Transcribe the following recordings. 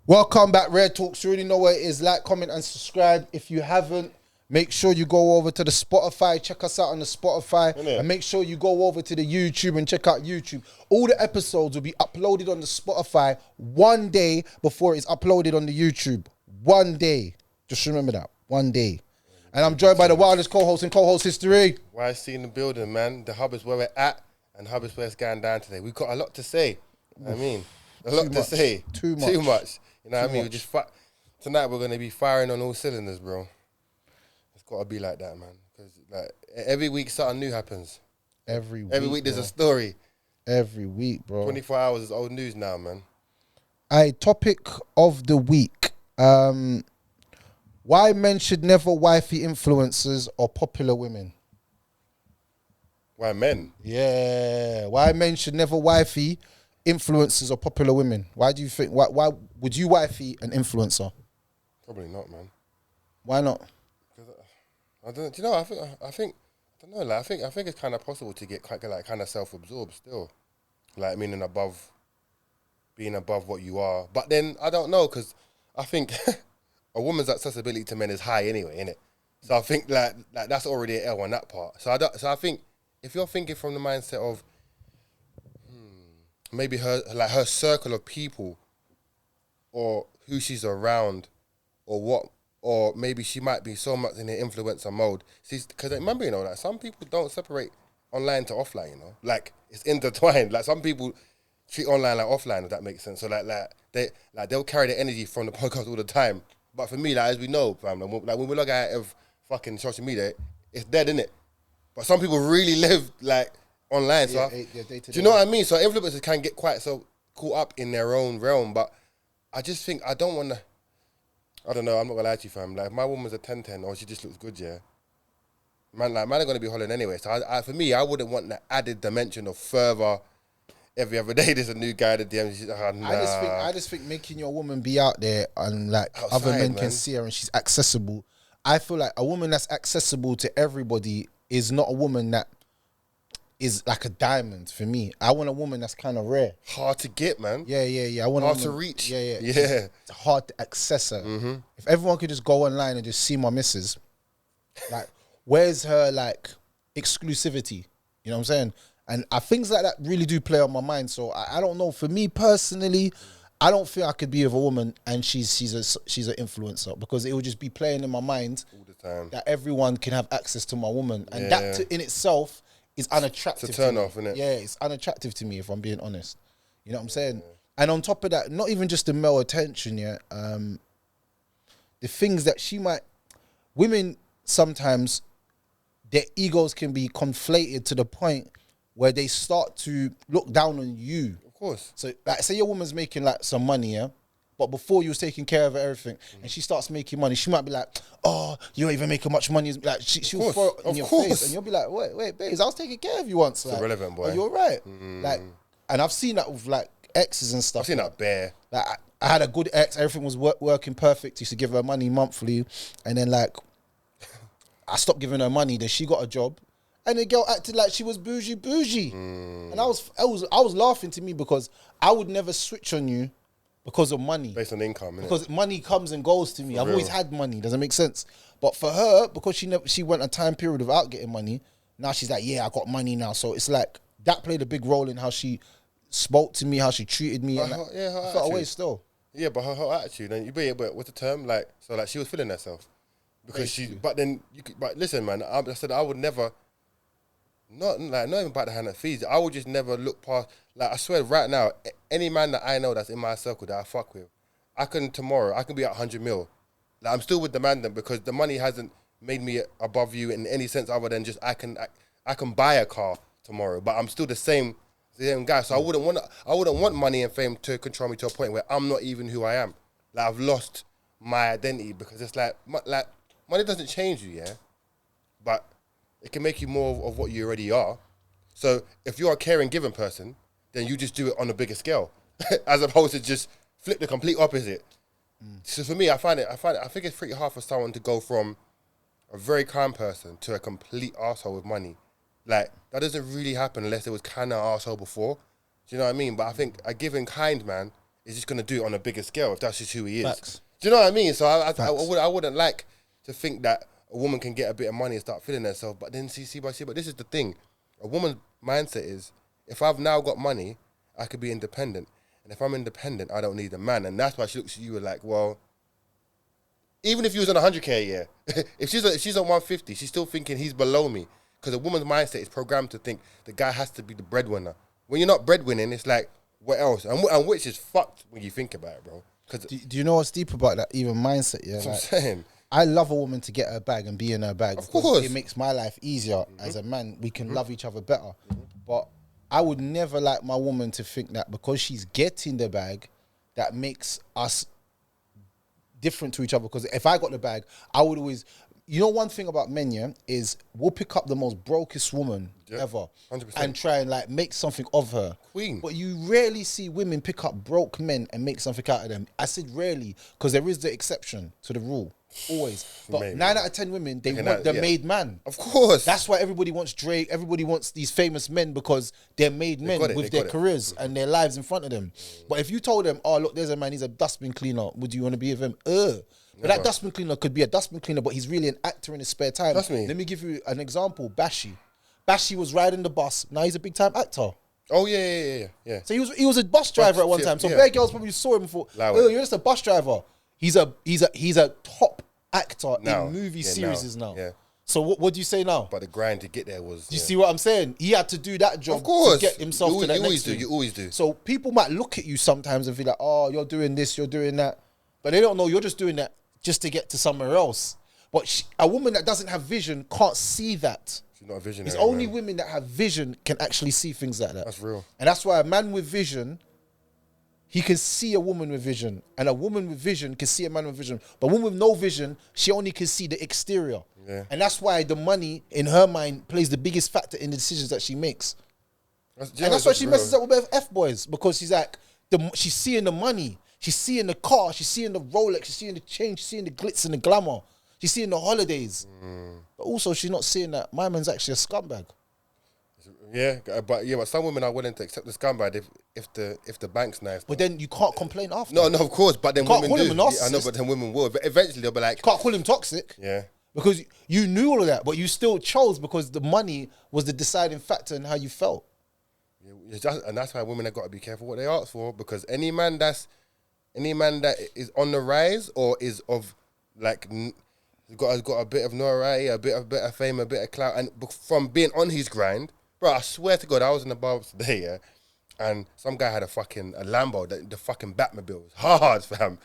Welcome back, Rare Talks. You already know what it is. Like, comment, and subscribe. If you haven't, make sure you go over to the Spotify. Check us out on the Spotify. And make sure you go over to the YouTube and check out YouTube. All the episodes will be uploaded on the Spotify one day before it's uploaded on the YouTube. One day. Just remember that. One day. And I'm joined by the wildest co-host in co-host history. YC in the building, man. The hub is where we're at, and hub is where it's going down today. We've got a lot to say. I mean, a lot to say. Too much. You know what I mean? We just tonight we're gonna be firing on all cylinders, bro. It's gotta be like that, man. Because like every week something new happens. Every week there's a story. Every week, bro. 24 hours is old news now, man. Topic of the week. Why men should never wifey influencers or popular women? Why men? Yeah. Why men should never wifey influencers or popular women? Why do you think? Why would you wifey an influencer? Probably not, man. Why not? I don't. Do you know? I think. I don't know. Like I think it's kind of possible to get kind of self-absorbed still, like meaning being above what you are. But then I don't know, because I think a woman's accessibility to men is high anyway, innit? So I think like that's already an L on that part. So I think if you're thinking from the mindset of maybe her circle of people, or who she's around, or what, or maybe she might be so much in the influencer mode. Because remember, you know, like some people don't separate online to offline. You know, like it's intertwined. Like some people treat online like offline, if that makes sense. So they'll carry the energy from the podcast all the time. But for me, like as we know, fam, like when we look at it of fucking social media, it's dead, innit? But some people really live like online, so do you know what I mean? So influencers can get quite so caught up in their own realm, but I just think I don't know, I'm not gonna lie to you, fam. Like, if my woman's a 10-10 or she just looks good, yeah, man are gonna be hollering anyway. So for me, I wouldn't want that added dimension of further. Every other day there's a new guy that DMs. Nah. I just think making your woman be out there and like outside, other men can see her and she's accessible. I feel like a woman that's accessible to everybody is not a woman that is like a diamond for me. I want a woman that's kind of rare. Hard to get, man. Yeah. I want hard to reach. Yeah. It's hard to access her. Mm-hmm. If everyone could just go online and just see my missus, like, where's her like exclusivity? You know what I'm saying? And things like that really do play on my mind. So I don't know. For me personally, I don't think I could be with a woman and she's an influencer, because it would just be playing in my mind all the time that everyone can have access to my woman, and that in itself is unattractive. It's a turn off, isn't it? Yeah, it's unattractive to me, if I'm being honest. You know what I'm saying? Yeah. And on top of that, not even just the male attention, the things that women sometimes, their egos can be conflated to the point where they start to look down on you. Of course. So, like, say your woman's making like some money, yeah? But before you was taking care of everything, and she starts making money, she might be like, "Oh, you don't even make much money." Like she'll throw it in your face, and you'll be like, "Wait, babes, I was taking care of you once." It's like, irrelevant, boy. Are you alright? Like, and I've seen that with like exes and stuff. I've seen that bare. Like, I had a good ex, everything was working perfect. Used to give her money monthly, and then like, I stopped giving her money. Then she got a job, and the girl acted like she was bougie, and I was laughing to me, because I would never switch on you because of money. Based on income, innit? Because money comes and goes to me. I've always had money. Doesn't make sense. But for her, because she went a time period without getting money, now she's like, yeah, I got money now. So it's like, that played a big role in how she spoke to me, how she treated me. And her I felt away still. Yeah, but her attitude, and but what's the term? Like, so like she was feeling herself. Because but listen, man, I said I would never, not even about the hand that feeds. I would just never look past. Like, I swear, right now, any man that I know that's in my circle that I fuck with, tomorrow I can be at 100 mil. Like, I'm still with the man then, because the money hasn't made me above you in any sense other than just I can buy a car tomorrow, but I'm still the same guy. So I wouldn't want money and fame to control me to a point where I'm not even who I am. Like, I've lost my identity, because it's like money doesn't change you, yeah, but it can make you more of what you already are. So if you're a caring, giving person, then you just do it on a bigger scale, as opposed to just flip the complete opposite. So for me, I think it's pretty hard for someone to go from a very kind person to a complete arsehole with money. Like, that doesn't really happen unless it was kind of arsehole before. Do you know what I mean? But I think a giving kind man is just gonna do it on a bigger scale if that's just who he is. Facts. Do you know what I mean? So I wouldn't like to think that a woman can get a bit of money and start feeling herself, but then see, but this is the thing. A woman's mindset is, if I've now got money, I could be independent. And if I'm independent, I don't need a man. And that's why she looks at you like, well, even if you was on 100K a year, if she's on 150, she's still thinking he's below me. Because a woman's mindset is programmed to think the guy has to be the breadwinner. When you're not breadwinning, it's like, what else? And which is fucked when you think about it, bro. Do you know what's deep about that even mindset? Yeah, that's what I'm saying. I love a woman to get her bag and be in her bag. Of course. It makes my life easier as a man. We can love each other better. But I would never like my woman to think that because she's getting the bag, that makes us different to each other. Because if I got the bag, I would always... You know, one thing about men, yeah, is we'll pick up the most brokest woman ever 100%. and try and like make something of her. Queen. But you rarely see women pick up broke men and make something out of them. I said rarely because there is the exception to the rule. Always. But Maybe. 9 out of 10 women, they want the made man. Of course. That's why everybody wants Drake. Everybody wants these famous men because they're made men with their careers and their lives in front of them. But if you told them, oh, look, there's a man, he's a dustbin cleaner. Would you want to be with him? But that dustbin cleaner could be a dustbin cleaner, but he's really an actor in his spare time. Trust me. Let me give you an example. Bashi. Bashi was riding the bus. Now he's a big time actor. Oh yeah. So he was a bus driver at one time. So bare girls probably saw him and thought, oh, you're just a bus driver. He's a top actor in movie series now. Yeah. So what do you say now? But the grind to get there was... Do you see what I'm saying? He had to do that job of course. To get himself to that next thing. You always do. So people might look at you sometimes and feel like, oh, you're doing this, you're doing that. But they don't know you're just doing that just to get to somewhere else. But a woman that doesn't have vision can't see that. She's not a visionary. It's only women that have vision can actually see things like that. That's real. And that's why a man with vision, he can see a woman with vision. And a woman with vision can see a man with vision. But a woman with no vision, she only can see the exterior. Yeah. And that's why the money, in her mind, plays the biggest factor in the decisions that she makes. That's why she messes up with F-boys. Because she's like, she's seeing the money. She's seeing the car, she's seeing the Rolex, she's seeing the chain, she's seeing the glitz and the glamour. She's seeing the holidays. But also she's not seeing that my man's actually a scumbag. Yeah, but some women are willing to accept the scumbag if the bank's nice. But then you can't complain after. No, of course, but then women do. I know, but then women will. But eventually they'll be like... You can't call him toxic. Yeah. Because you knew all of that, but you still chose because the money was the deciding factor in how you felt. Yeah, and that's why women have got to be careful what they ask for, because any man that is on the rise or is of like has got a bit of notoriety, a bit of fame, a bit of clout, and from being on his grind, bro, I swear to God, I was in the bar today, yeah, and some guy had a Lambo, the fucking Batmobile, was hard, fam.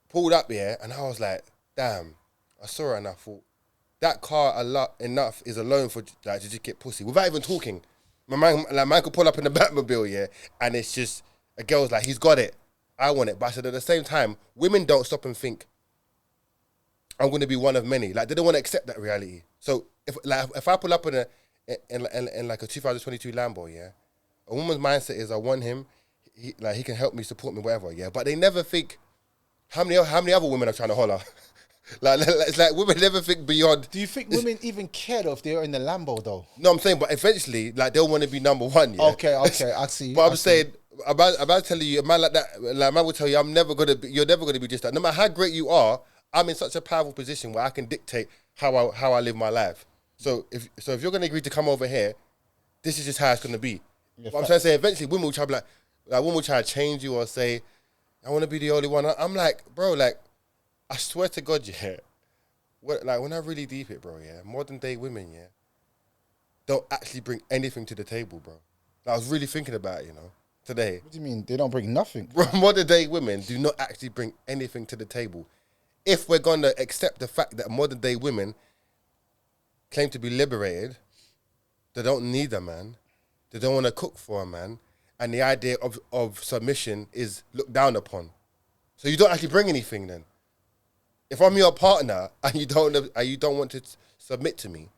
Pulled up, yeah, and I was like, damn, I saw it and I thought, that car enough is alone for like to just get pussy without even talking. My man could pull up in the Batmobile, yeah, and it's just a girl's like, he's got it. I want it. But I said at the same time, women don't stop and think, I'm going to be one of many. Like, they don't want to accept that reality. So if I pull up in like a 2022 Lambo, yeah, a woman's mindset is I want him, he can help me, support me, whatever, yeah. But they never think, how many other women are trying to holler? It's like women never think beyond. Do you think women even care though if they're in the Lambo though? No, I'm saying, but eventually, like, they'll want to be number one, yeah. Okay, I see. But I'm saying... About telling you, a man like that, like, man will tell you, you're never gonna be just that. No matter how great you are, I'm in such a powerful position where I can dictate how I live my life. So if you're gonna agree to come over here, this is just how it's gonna be. Yeah, but I'm trying to say, eventually, women will try to be like women will try to change you or say, I want to be the only one. I'm like, bro, like, I swear to God, yeah, when I really deep it, bro, yeah, modern day women, yeah, don't actually bring anything to the table, bro. Like, I was really thinking about it, you know. Today. What do you mean? They don't bring nothing? Modern day women do not actually bring anything to the table. If we're going to accept the fact that modern day women claim to be liberated, they don't need a man, they don't want to cook for a man, and the idea of submission is looked down upon. So you don't actually bring anything then. If I'm your partner and you don't want to submit to me,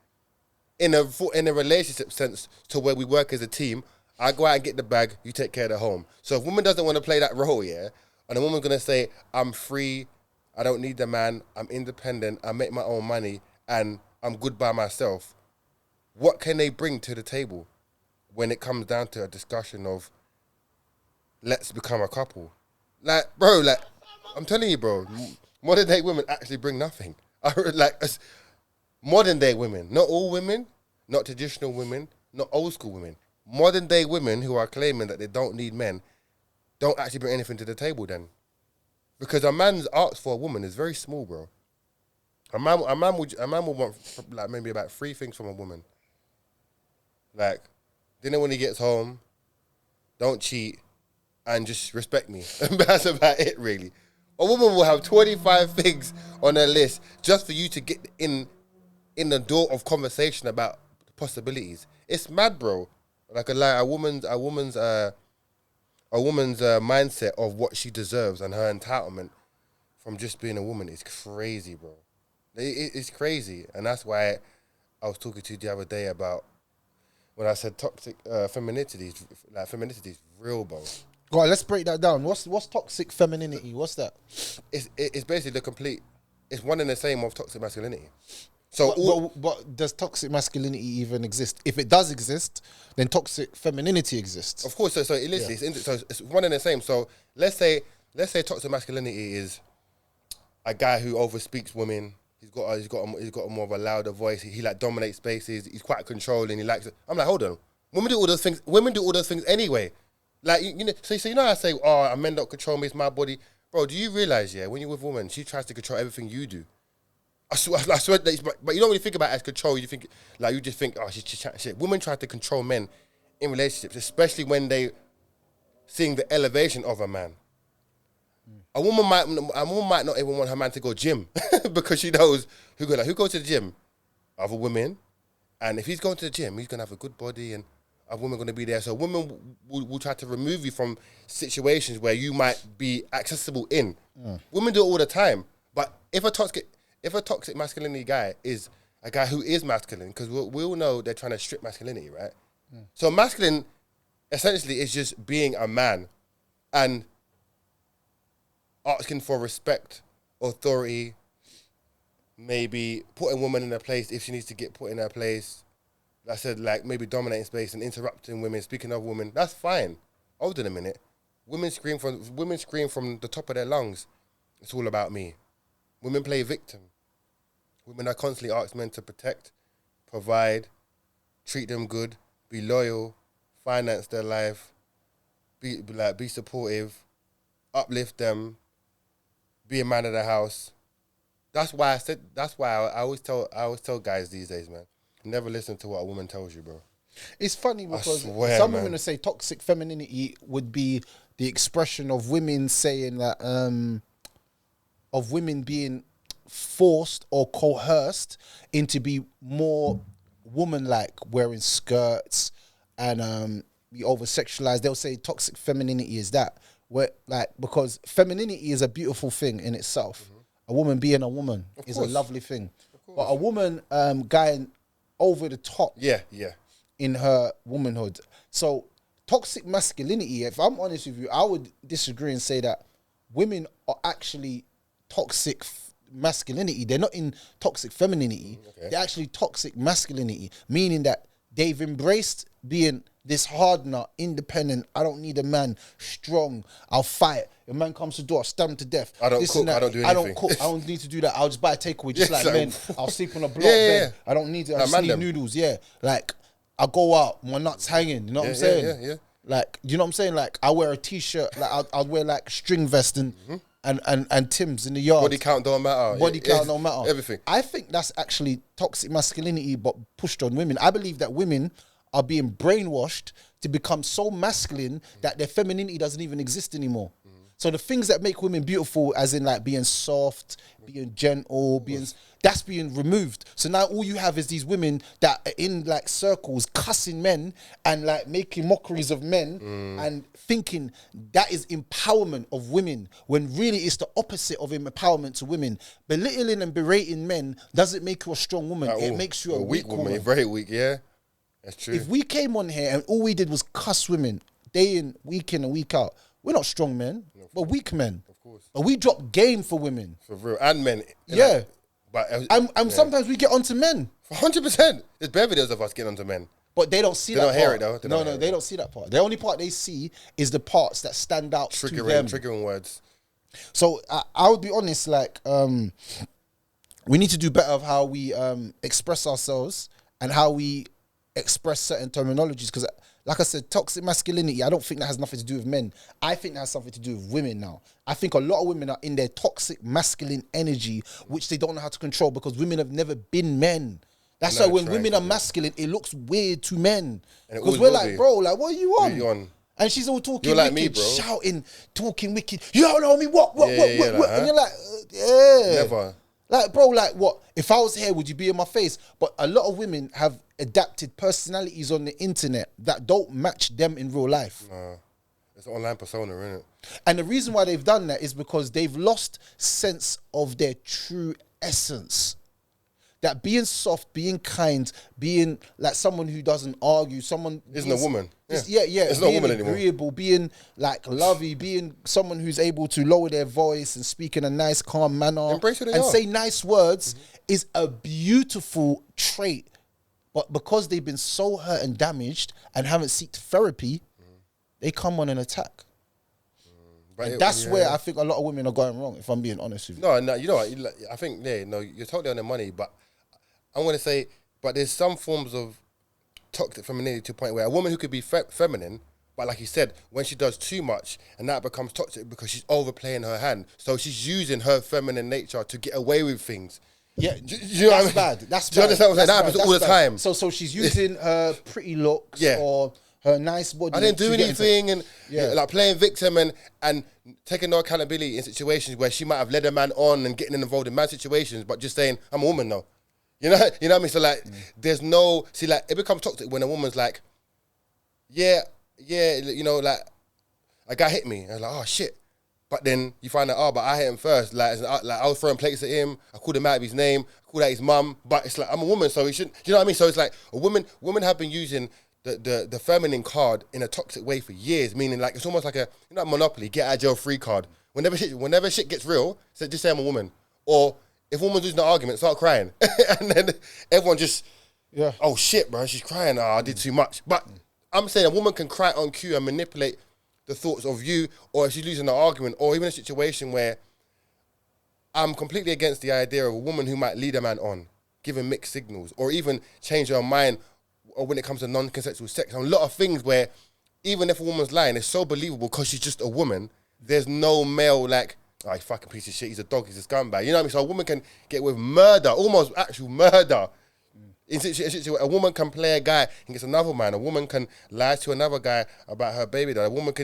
in a relationship sense to where we work as a team, I go out and get the bag, you take care of the home. So if a woman doesn't want to play that role, yeah, and a woman's going to say, I'm free, I don't need the man, I'm independent, I make my own money, and I'm good by myself, what can they bring to the table when it comes down to a discussion of let's become a couple? Like, bro, like, I'm telling you, bro, modern day women actually bring nothing. Modern day women, not all women, not traditional women, not old school women. Modern day women who are claiming that they don't need men don't actually bring anything to the table then. Because a man's ask for a woman is very small, bro. A man will want like maybe about 3 things from a woman. Like, dinner when he gets home, don't cheat, and just respect me. That's about it, really. A woman will have 25 things on her list just for you to get in the door of conversation about possibilities. It's mad, bro. Like a woman's mindset of what she deserves and her entitlement from just being a woman is crazy, bro. It's crazy, and that's why I was talking to you the other day about when I said toxic femininity. Like, femininity is real, bro. Go on, let's break that down. What's toxic femininity? What's that? It's basically the complete. It's one and the same of toxic masculinity. So, but does toxic masculinity even exist? If it does exist, then toxic femininity exists. Of course. So it literally, so it's one and the same. So let's say toxic masculinity is a guy who overspeaks women. He's got a more of a louder voice. He like dominates spaces. He's quite controlling. He likes it. I'm like, hold on. Women do all those things. Women do all those things anyway. Like, you know, so you know how I say, oh, men don't control me, it's my body. Bro, do you realize, yeah, when you're with a woman, she tries to control everything you do. I swear that but you don't really think about it as control. You think, like, you just think, oh, she's chatting shit. Women try to control men in relationships, especially when they seeing the elevation of a man. A woman might not even want her man to go gym because she knows who goes to the gym? Other women. And if he's going to the gym, he's going to have a good body and a woman going to be there. So women will try to remove you from situations where you might be accessible in. Women do it all the time. But if a toxic masculinity guy is a guy who is masculine, because we all know they're trying to strip masculinity, right? So masculine essentially is just being a man and asking for respect, authority, maybe putting women in her place if she needs to get put in her place. I said, like, maybe dominating space and interrupting women, speaking of women. That's fine. Hold on a minute. Women scream from the top of their lungs. It's all about me. Women play victim. Women are constantly asked men to protect, provide, treat them good, be loyal, finance their life, be supportive, uplift them, be a man of the house. That's why I always tell guys these days, man, never listen to what a woman tells you, bro. It's funny because some women will say toxic femininity would be the expression of women saying that, of women being forced or coerced into be more woman-like, wearing skirts and be over-sexualized. They'll say toxic femininity is that. Where, like, because femininity is a beautiful thing in itself. A woman being a woman is a lovely thing. But a woman going over the top in her womanhood. So toxic masculinity, if I'm honest with you, I would disagree and say that women are actually toxic masculinity. They're not in toxic femininity. They're actually toxic masculinity, meaning that they've embraced being this hard nut, independent. I don't need a man, strong. I'll fight. If a man comes to the door, I'll stab him to death. I don't cook. I don't do anything. I don't cook. I don't need to do that. I'll just buy a takeaway, just like men. I'll sleep on a block bed. I don't need it. I just need noodles. Like, I go out, my nuts hanging. You know what I'm saying? Yeah. Like, you know what I'm saying? Like, I wear a t-shirt. Like, I'll wear like string vest and Tim's in the yard. Body count don't matter. Body count don't matter. Everything. I think that's actually toxic masculinity, but pushed on women. I believe that women are being brainwashed to become so masculine that their femininity doesn't even exist anymore. So the things that make women beautiful, as in like being soft, being gentle, that's being removed. So now all you have is these women that are in like circles cussing men and like making mockeries of men and thinking that is empowerment of women, when really it's the opposite of empowerment to women. Belittling and berating men doesn't make you a strong woman. It makes you a weak woman. Very weak, yeah. That's true. If we came on here and all we did was cuss women day in and week out, we're not strong men. We're weak men. Of course. But we drop game for women. For real. And men. Yeah. Like, but and sometimes we get onto men. 100%. There's bare videos of us getting onto men. But they don't see that don't part. hear it, though. They don't see that part. The only part they see is the parts that stand out to them. Triggering words. So I would be honest, like, we need to do better of how we express ourselves and how we express certain terminologies. Because, like I said, toxic masculinity, I don't think that has nothing to do with men. I think that has something to do with women now. I think a lot of women are in their toxic masculine energy, which they don't know how to control because women have never been men. That's why when women are masculine, it looks weird to men. Because we're like, bro, like, what are you on? And she's all talking like wicked, me, bro. shouting, talking wicked. You don't know me, what? Like, And you're like, yeah. Never. Like, bro, like, what? If I was here, would you be in my face? But a lot of women have adapted personalities on the internet that don't match them in real life. It's an online persona, isn't it? And the reason why they've done that is because they've lost sense of their true essence. That being soft, being kind, being like someone who doesn't argue, someone isn't a woman. Yeah. It's not a being woman anymore. agreeable, being like lovey, being someone who's able to lower their voice and speak in a nice, calm manner, embrace who they and are. say nice words is a beautiful trait. But because they've been so hurt and damaged and haven't sought therapy, they come on an attack. And that's where I think a lot of women are going wrong, if I'm being honest with you. No, you know what? I think, you're totally on the money, but I'm going to say, but there's some forms of toxic femininity to a point where a woman who could be feminine, but like you said, when she does too much, and that becomes toxic because she's overplaying her hand. So she's using her feminine nature to get away with things. Yeah, you know what I mean? Bad. That's bad. Do you understand what I'm saying? That happens all the time. So she's using her pretty looks or her nice body. I didn't do anything, and like playing victim and taking no accountability in situations where she might have led a man on and getting involved in mad situations, but just saying, I'm a woman now. You know what I mean? So like, there's no, like it becomes toxic when a woman's like, like a guy hit me, and I'm like, oh shit. But then you find out, but I hit him first. Like I was throwing plates at him. I called him out of his name. I called out his mum. But it's like, I'm a woman, so he shouldn't. You know what I mean? So it's like women have been using the feminine card in a toxic way for years. Meaning like it's almost like a Monopoly, get out of jail free card. Whenever shit gets real, so just say I'm a woman. Or if a woman's losing an argument, start crying, and then everyone just, oh shit, bro, she's crying. I did too much. But I'm saying a woman can cry on cue and manipulate the thoughts of you, or if she's losing an argument, or even a situation where I'm completely against the idea of a woman who might lead a man on, giving mixed signals, or even change her mind, or when it comes to non-consensual sex. A lot of things where even if a woman's lying, it's so believable because she's just a woman. There's no male like, oh, you fucking piece of shit, he's a dog, he's a scumbag. You know what I mean? So a woman can get with murder, almost actual murder. In situation, a woman can play a guy and gets another man. A woman can lie to another guy about her baby dad. A woman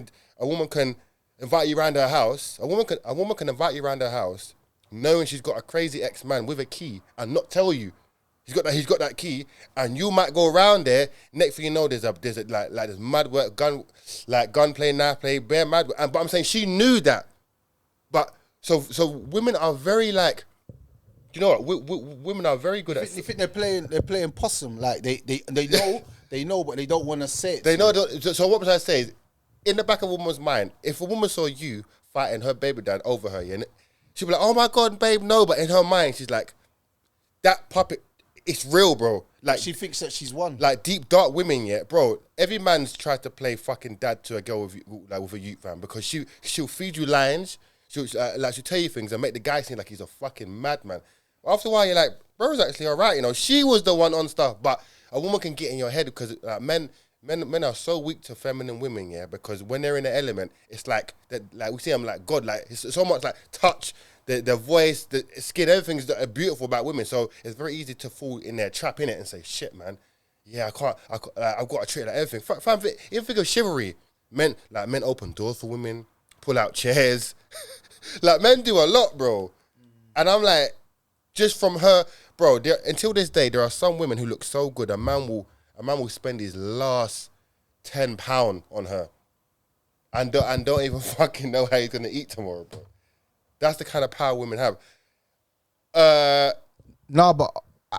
can invite you around her house. A woman can invite you around her house, knowing she's got a crazy ex-man with a key and not tell you. He's got that key, and you might go around there. Next thing you know, there's mad work, gun play, knife play, bare mad work. But I'm saying she knew that. But so women are very like, you know what? Women are very good at. You think they're playing possum? Like they know, but they don't want to say it. They know. So what was I say? In the back of a woman's mind, if a woman saw you fighting her baby dad over her, she'd be like, "Oh my god, babe, no." But in her mind, she's like, "That puppet, it's real, bro." Like she thinks that she's won. Like deep dark women, bro. Every man's tried to play fucking dad to a girl with a youth fam because she'll feed you lines. She'll tell you things and make the guy seem like he's a fucking madman. After a while, you're like, bro's actually all right. She was the one on stuff, but a woman can get in your head because men are so weak to feminine women, because when they're in the element, it's like that. Like we see them like God, like it's so much like touch, the voice, the skin, everything's beautiful about women. So it's very easy to fall in their trap in it and say, shit, man, I can't. I've got to treat like everything. Even think of chivalry. Men open doors for women, pull out chairs. Like men do a lot, bro. And I'm like, just from her, bro. Until this day, there are some women who look so good. A man will spend his last £10 on her, and don't even fucking know how he's gonna eat tomorrow, bro. That's the kind of power women have. No, but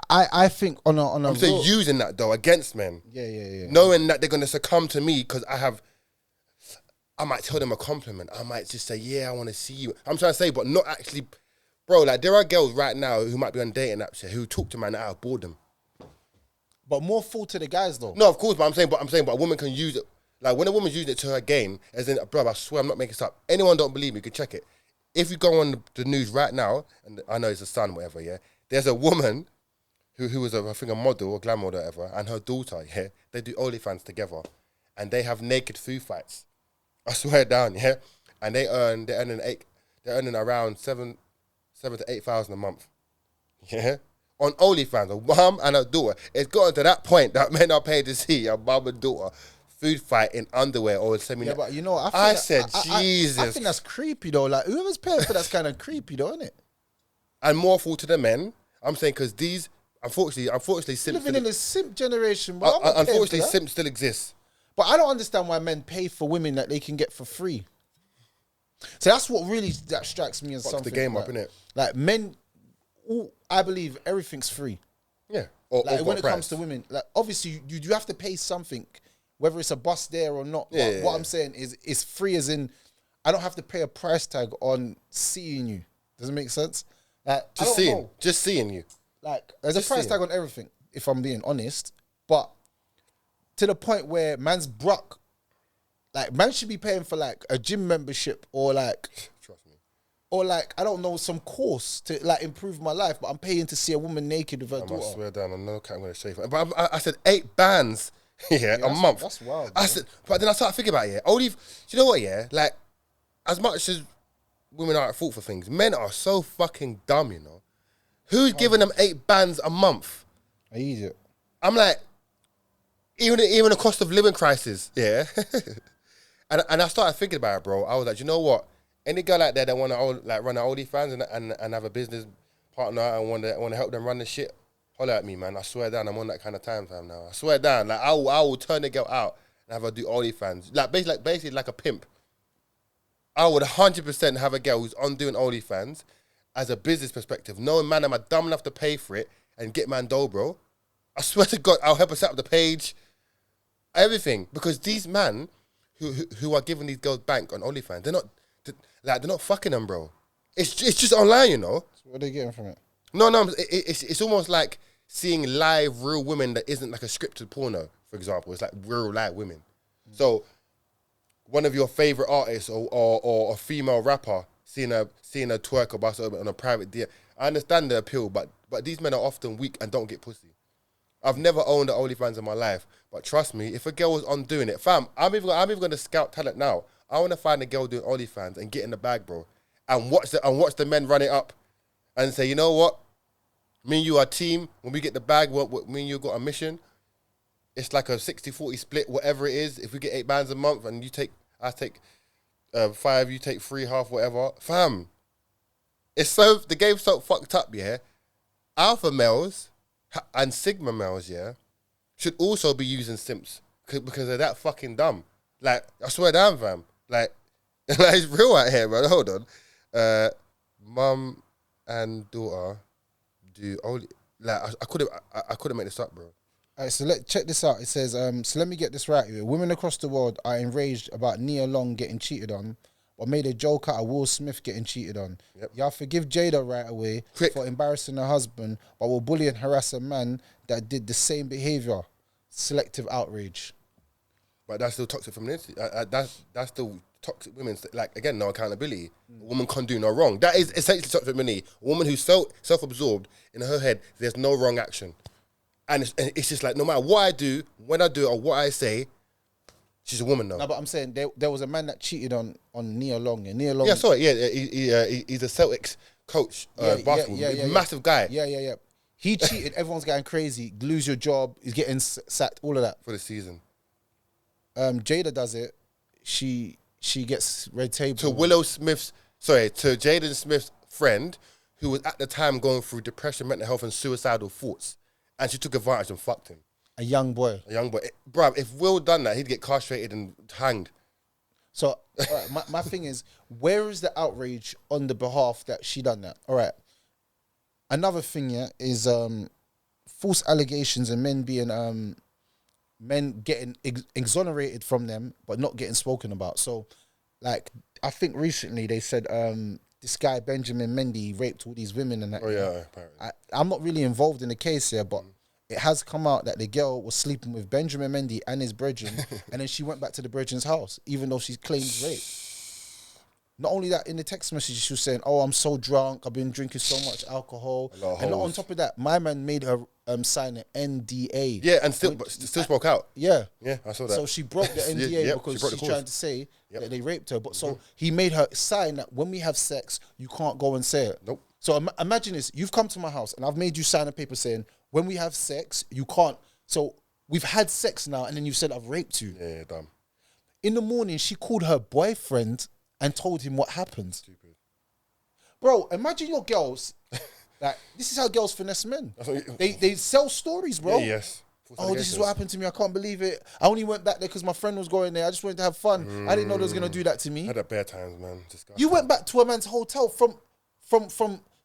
I think on a I'm saying using that though against men. Yeah. Knowing that they're gonna succumb to me because I might tell them a compliment. I might just say, yeah, I want to see you. I'm trying to say, but not actually, bro. Like there are girls right now who might be on dating apps who talk to man out of boredom. But more fool to the guys though. No, of course, but I'm saying, but a woman can use it. Like when a woman's using it to her game, as in, bro, I swear I'm not making this up. Anyone don't believe me, you can check it. If you go on the news right now, and I know it's a son, whatever, yeah. There's a woman who was I think a model or glamour or whatever, and her daughter, yeah. They do OnlyFans together, and they have naked food fights. I swear down, yeah. And they're earning around seven to 8,000 a month, yeah. On OnlyFans, a mum and a daughter. It's gotten to that point that men are paid to see a mum and daughter food fight in underwear or semi. Yeah, but you know, Jesus. I think that's creepy though. Like whoever's paying for that's kind of creepy though, isn't it? And more fault to the men. I'm saying because these, unfortunately, simps living in a simp generation. Bro, unfortunately, simps still exist. But I don't understand why men pay for women that they can get for free. So that's what really that strikes me as Fucks something. the game like, up, innit? Like men, I believe everything's free. Yeah. Like when it comes to women, like obviously you have to pay something, whether it's a bus there or not. Yeah, but what I'm saying is it's free as in I don't have to pay a price tag on seeing you. Does it make sense? Like just seeing you. Like there's a price tag on everything, if I'm being honest. But to the point where man's broke. Like man should be paying for like a gym membership or like Trust me. Or like, I don't know, some course to like improve my life, but I'm paying to see a woman naked with her daughter. I swear down, I know I'm going to shave it. But I said 8 bands a month. That's wild. I said, but then I started thinking about it. Only, do you know what, yeah? Like, as much as women are at fault for things, men are so fucking dumb, you know? Who's giving them 8 bands a month? I use it. I'm like, even the cost of living crisis, yeah? and I started thinking about it, bro. I was like, you know what? Any girl out there that want to like run an OnlyFans and have a business partner and want to help them run the shit, holler at me, man. I swear down, I'm on that kind of time fam now. I swear down, like I will turn the girl out and have her do OnlyFans, like basically like a pimp. I would 100% have a girl who's on doing OnlyFans as a business perspective. Knowing, man, am I dumb enough to pay for it and get man dough, bro? I swear to God, I'll help her set up the page, everything, because these man who are giving these girls bank on OnlyFans, they're not fucking them, bro. It's just online, you know. So what are they getting from it? No, it's almost like seeing live real women that isn't like a scripted porno, for example. It's like real live women. So one of your favorite artists or a female rapper seeing a twerk or bust on a private DM. I understand the appeal, but these men are often weak and don't get pussy. I've never owned an OnlyFans in my life, but trust me, if a girl was on doing it, fam, I'm even going to scout talent now. I want to find a girl doing OnlyFans and get in the bag, bro, and watch the men run it up, and say, you know what, me and you are a team. When we get the bag, me and you got a mission. It's like a 60-40 split, whatever it is. If we get 8 bands a month and I take 5, you take 3, half, whatever, fam. The game's so fucked up, yeah. Alpha males and sigma males, yeah, should also be using simps because they're that fucking dumb. Like, I swear down, fam. Like it's real out here, man. Hold on. Mum and daughter do only, like, I couldn't make this up, bro. All right, so check this out. It says, so let me get this right here. Women across the world are enraged about Nia Long getting cheated on, or made a joke out of Will Smith getting cheated on. Yep. Y'all forgive Jada right away for embarrassing her husband, but will bully and harass a man that did the same behavior. Selective outrage. But that's still toxic femininity. That's still toxic women. Like, again, no accountability. A woman can't do no wrong. That is essentially toxic femininity. A woman who's so self-absorbed in her head, there's no wrong action. And it's just like, no matter what I do, when I do it, or what I say, she's a woman now. No, but I'm saying there was a man that cheated on Nia Long. And Nia Long... Yeah, I saw it. Yeah, he's a Celtics coach, basketball. Massive guy. Yeah. He cheated. Everyone's going crazy. Lose your job. He's getting sacked. All of that. For the season. Jada does it. She gets red tape. To Jaden Smith's friend, who was at the time going through depression, mental health, and suicidal thoughts, and she took advantage and fucked him. A young boy. Bruv, if Will done that, he'd get castrated and hanged. So, all right, my thing is, where is the outrage on the behalf that she done that? All right. Another thing, yeah, is false allegations and men getting exonerated from them, but not getting spoken about. So, like, I think recently they said this guy Benjamin Mendy raped all these women and that. Oh yeah, apparently. I'm not really involved in the case here, but it has come out that the girl was sleeping with Benjamin Mendy and his brethren, and then she went back to the brethren's house, even though she claimed rape. Not only that, in the text message, she was saying, "Oh, I'm so drunk. I've been drinking so much alcohol." And on top of that, my man made her sign an NDA. Yeah, and still spoke out. Yeah. Yeah, I saw that. So she broke the NDA because she's trying to say that they raped her. But so he made her sign that when we have sex, you can't go and say it. Nope. So imagine this. You've come to my house and I've made you sign a paper saying, when we have sex, you can't. So we've had sex now and then you said I've raped you. Yeah, dumb. In the morning, she called her boyfriend and told him what happened. Stupid. Bro, imagine your girls. Like, this is how girls finesse men. They sell stories, bro. Yeah, yes. Oh, this is what happened to me. I can't believe it. I only went back there because my friend was going there. I just wanted to have fun. I didn't know they was going to do that to me. I had a bad times, man. Disgusting. You went back to a man's hotel from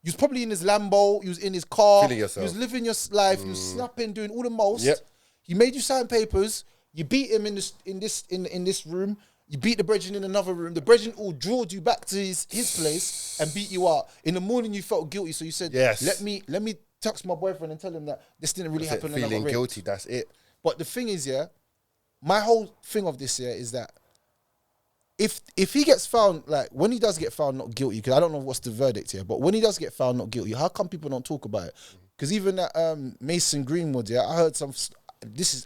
you was probably in his Lambo, you was in his car, Feeling yourself. you was living your life, you was snapping, doing all the most. Yep. He made you sign papers, you beat him in this room, you beat the brethren in another room. The brethren all drawed you back to his place and beat you out. In the morning you felt guilty, so you said, yes, let me text my boyfriend and tell him that this didn't really happen. And feeling guilty, that's it. But the thing is, yeah, my whole thing of this year is that if he gets found, like when he does get found not guilty, because I don't know what's the verdict here, but when he does get found not guilty, how come people don't talk about it? Because even that Mason Greenwood, yeah, I heard some.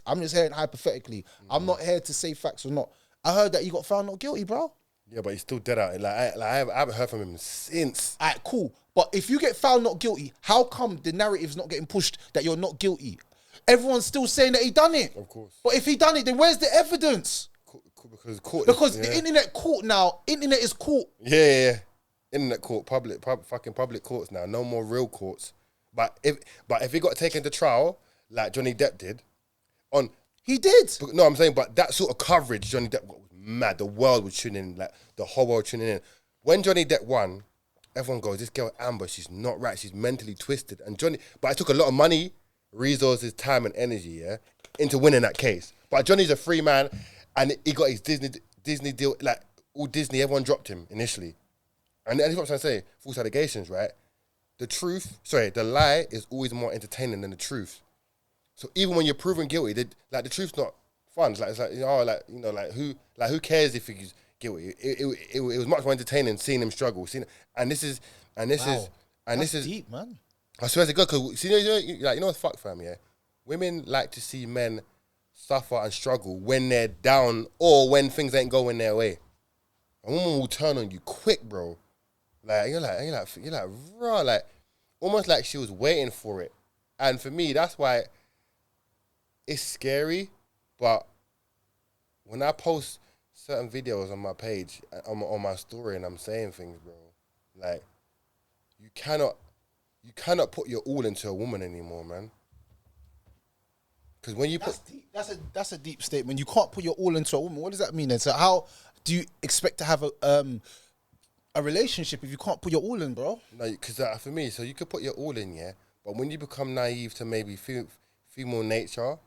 I'm just hearing hypothetically. I'm not here to say facts or not. I heard that he got found not guilty, bro. Yeah, but he's still dead out. I haven't heard from him since. Alright, cool. But if you get found not guilty, how come the narrative's not getting pushed that you're not guilty? Everyone's still saying that he done it. Of course. But if he done it, then where's the evidence? Because the internet court now, internet is court. Yeah. Internet court, fucking public courts now. No more real courts. But if he got taken to trial, like Johnny Depp did, he did. No, I'm saying, but that sort of coverage, Johnny Depp was mad. The world was tuning in, like the whole world tuning in. When Johnny Depp won, everyone goes, "This girl Amber, she's not right. She's mentally twisted." And but it took a lot of money, resources, time, and energy, yeah, into winning that case. But Johnny's a free man, and he got his Disney deal. Like all Disney, everyone dropped him initially, and that's what I'm trying to say. False allegations, right? The lie is always more entertaining than the truth. So even when you're proven guilty, the truth's not fun. It's like who cares if he's guilty? It was much more entertaining seeing him struggle. This is deep, man. I swear to God, because you know what's fuck, fam, yeah? Women like to see men suffer and struggle when they're down or when things ain't going their way. A woman will turn on you quick, bro. Like you're like raw, like almost like she was waiting for it. And for me, that's why it's scary. But when I post certain videos on my page, on my story, and I'm saying things, bro, like you cannot put your all into a woman anymore, man. Because when you that's a deep statement. You can't put your all into a woman. What does that mean then? So how do you expect to have a relationship if you can't put your all in, bro? No, because for me, so you could put your all in, yeah. But when you become naive to maybe female nature,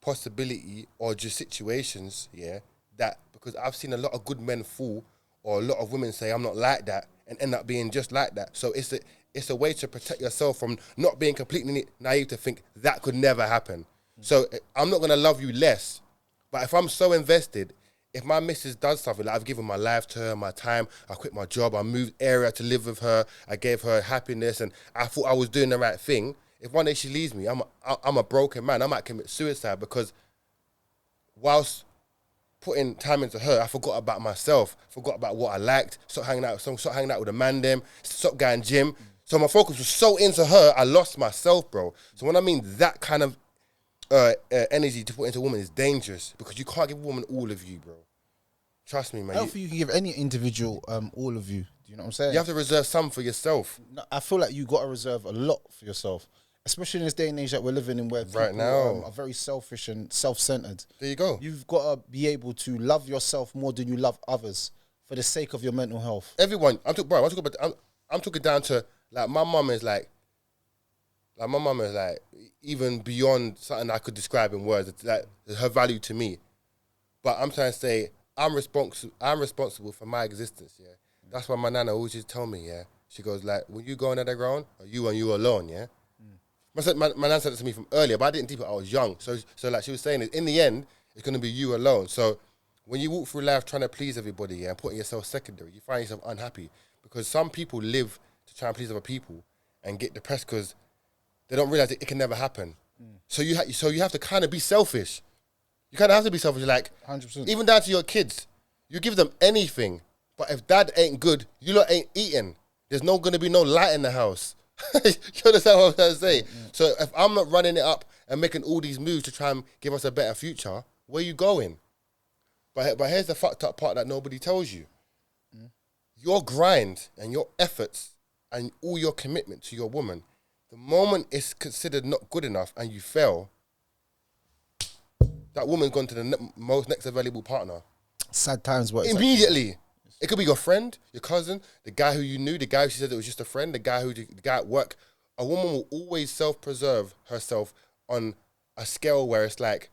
possibility, or just situations, yeah, that because I've seen a lot of good men fall, or a lot of women say I'm not like that, and end up being just like that. So it's a way to protect yourself from not being completely naive to think that could never happen. So I'm not gonna love you less, but if I'm so invested, if my missus does something, like I've given my life to her, my time, I quit my job, I moved area to live with her, I gave her happiness, and I thought I was doing the right thing. If one day she leaves me, I'm a broken man. I might commit suicide because whilst putting time into her, I forgot about myself, forgot about what I liked, stopped hanging out with the man them, stopped going gym. So my focus was so into her, I lost myself, bro. So when I mean that kind of energy to put into a woman is dangerous because you can't give a woman all of you, bro. Trust me, man. I don't think you can give any individual all of you. Do you know what I'm saying? You have to reserve some for yourself. No, I feel like you got to reserve a lot for yourself, especially in this day and age that we're living in where people right now are very selfish and self-centered. There you go. You've got to be able to love yourself more than you love others for the sake of your mental health. Everyone, I'm talking down to like my mum is like even beyond something I could describe in words. It's like her value to me. But I'm trying to say I'm responsible for my existence. Yeah, that's why my nana always just tell me. Yeah, she goes like, when you go under the ground, are you and you alone? Yeah. My nan said it to me from earlier, but I didn't deep it. I was young, so like she was saying, in the end, it's gonna be you alone. So when you walk through life trying to please everybody and putting yourself secondary, you find yourself unhappy because some people live to try and please other people and get depressed because they don't realize that it can never happen. So you have to kind of be selfish. You kind of have to be selfish, like 100%. Even down to your kids. You give them anything, but if dad ain't good, you lot ain't eating. There's gonna be no light in the house. You understand what I'm trying to say? So if I'm not running it up and making all these moves to try and give us a better future, where you going? But here's the fucked up part that nobody tells you. Your grind and your efforts and all your commitment to your woman, the moment it's considered not good enough and you fail, that woman's gone to the most next available partner. Sad times, but immediately. It could be your friend, your cousin, the guy who you knew, the guy who she said it was just a friend, the guy at work. A woman will always self-preserve herself on a scale where it's like,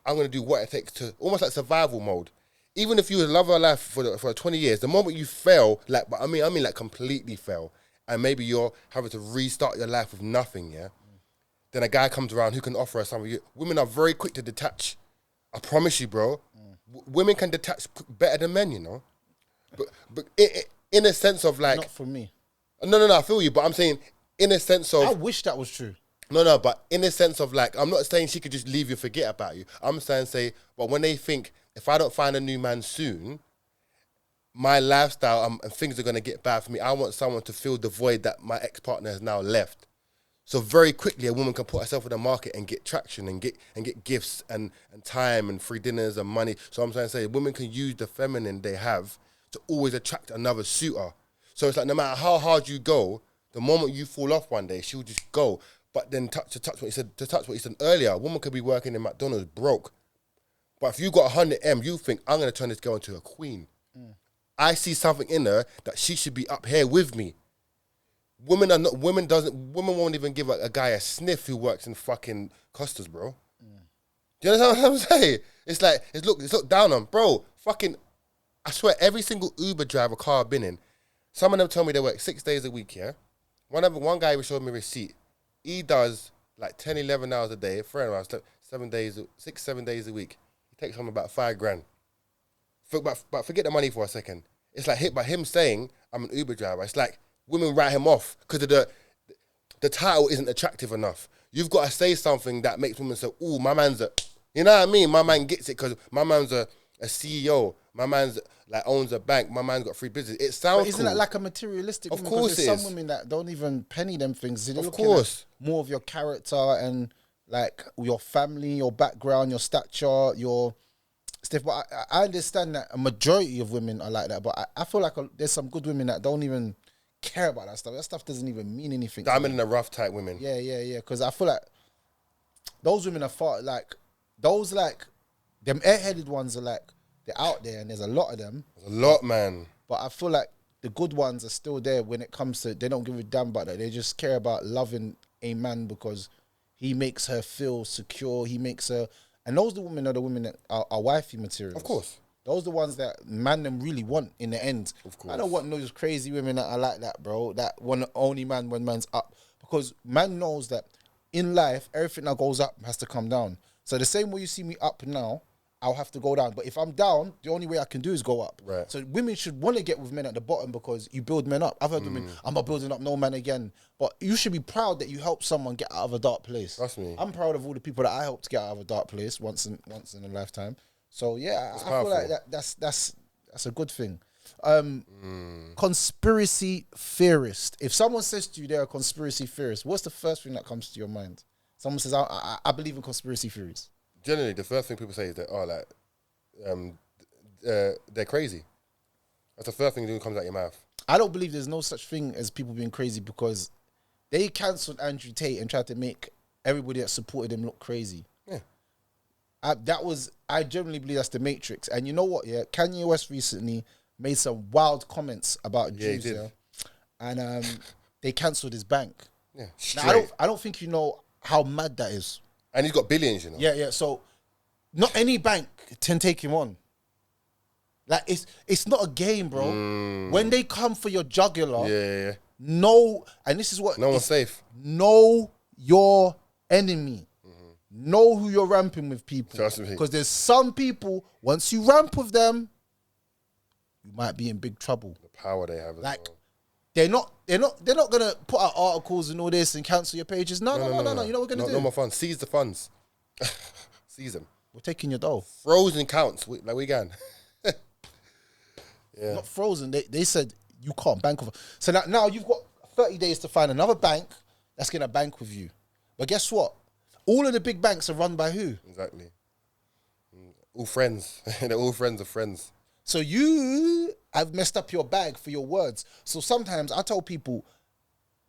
I'm going to do what it takes to, almost like survival mode. Even if you love her life for 20 years, the moment you fail, like, but I mean like completely fail, and maybe you're having to restart your life with nothing, yeah? Then a guy comes around who can offer her something. Women are very quick to detach. I promise you, bro. Women can detach better than men, you know? But in a sense of like... Not for me. No, I feel you, but I'm saying in a sense of... I wish that was true. No, but in a sense of like, I'm not saying she could just leave you, forget about you. I'm saying, but when they think, if I don't find a new man soon, my lifestyle and things are going to get bad for me. I want someone to fill the void that my ex-partner has now left. So very quickly, a woman can put herself in the market and get traction and get gifts and time and free dinners and money. So I'm trying to say, women can use the feminine they have to always attract another suitor. So it's like, no matter how hard you go, the moment you fall off one day, she'll just go. But then to touch what you said earlier, a woman could be working in McDonald's broke. But if you got 100 M, you think, I'm going to turn this girl into a queen. I see something in her that she should be up here with me. Women won't even give a guy a sniff who works in fucking Costas, bro. Do you understand what I'm saying? It's like, it's looked down on. Bro, fucking, I swear, every single Uber driver car I've been in, some of them tell me they work 6 days a week, yeah? One guy showed me a receipt. He does like 10, 11 hours a day, 7 days a week. He takes home about $5,000. But forget the money for a second. It's like by him saying, I'm an Uber driver, it's like women write him off because the title isn't attractive enough. You've got to say something that makes women say, ooh, my man's you know what I mean? My man gets it because my man's a CEO. My man's like owns a bank. My man's got free business. It sounds but isn't cool. that like a materialistic Of woman? course there's it is. some women that don't even penny them things. They're Of looking course. at more of your character and like your family, your background, your stature, your stuff. But I understand that a majority of women are like that. But I feel like there's some good women that don't even care about that stuff. That stuff doesn't even mean anything. Diamond in the rough type women. Yeah. Because I feel like those women are far, like, those like, them airheaded ones are like, they're out there and there's a lot of them. There's a lot, man. But I feel like the good ones are still there when it comes to, they don't give a damn about that. They just care about loving a man because he makes her feel secure. He makes her, and those are the women that are wifey materials. Of course. Those are the ones that man them really want in the end. Of course. I don't want those crazy women that are like that, bro. That want only man when man's up. Because man knows that in life, everything that goes up has to come down. So the same way you see me up now, I'll have to go down. But if I'm down, the only way I can do is go up. Right. So women should want to get with men at the bottom because you build men up. I've heard women, I'm not building up no man again. But you should be proud that you helped someone get out of a dark place. Trust me. I'm proud of all the people that I helped get out of a dark place once in a lifetime. So yeah, I feel like that's a good thing. Conspiracy theorist. If someone says to you they're a conspiracy theorist, what's the first thing that comes to your mind? Someone says, I believe in conspiracy theories. Generally, the first thing people say is that, they're crazy. That's the first thing that comes out your mouth. I don't believe there's no such thing as people being crazy because they cancelled Andrew Tate and tried to make everybody that supported him look crazy. Yeah. I genuinely believe that's the Matrix. And you know what, yeah? Kanye West recently made some wild comments about Jews, yeah? And they cancelled his bank. Yeah, now, I don't think you know how mad that is. And he's got billions, you know. Yeah. So, not any bank can take him on. Like it's not a game, bro. When they come for your jugular, Yeah. no, and this is what No one's safe. Know your enemy. Know who you're ramping with, people. Trust me. Because there's some people, once you ramp with them, you might be in big trouble. The power they have. Like, they're not gonna put out articles and all this and cancel your pages. No. You know what we're gonna do? No more funds. Seize the funds. Seize them. We're taking your dough. Frozen counts. Like we can. Yeah. Not frozen. They said you can't bank with. So now you've got 30 days to find another bank that's gonna bank with you. But guess what? All of the big banks are run by who? Exactly. All friends. They're all friends of friends. So you have messed up your bag for your words. So sometimes I tell people,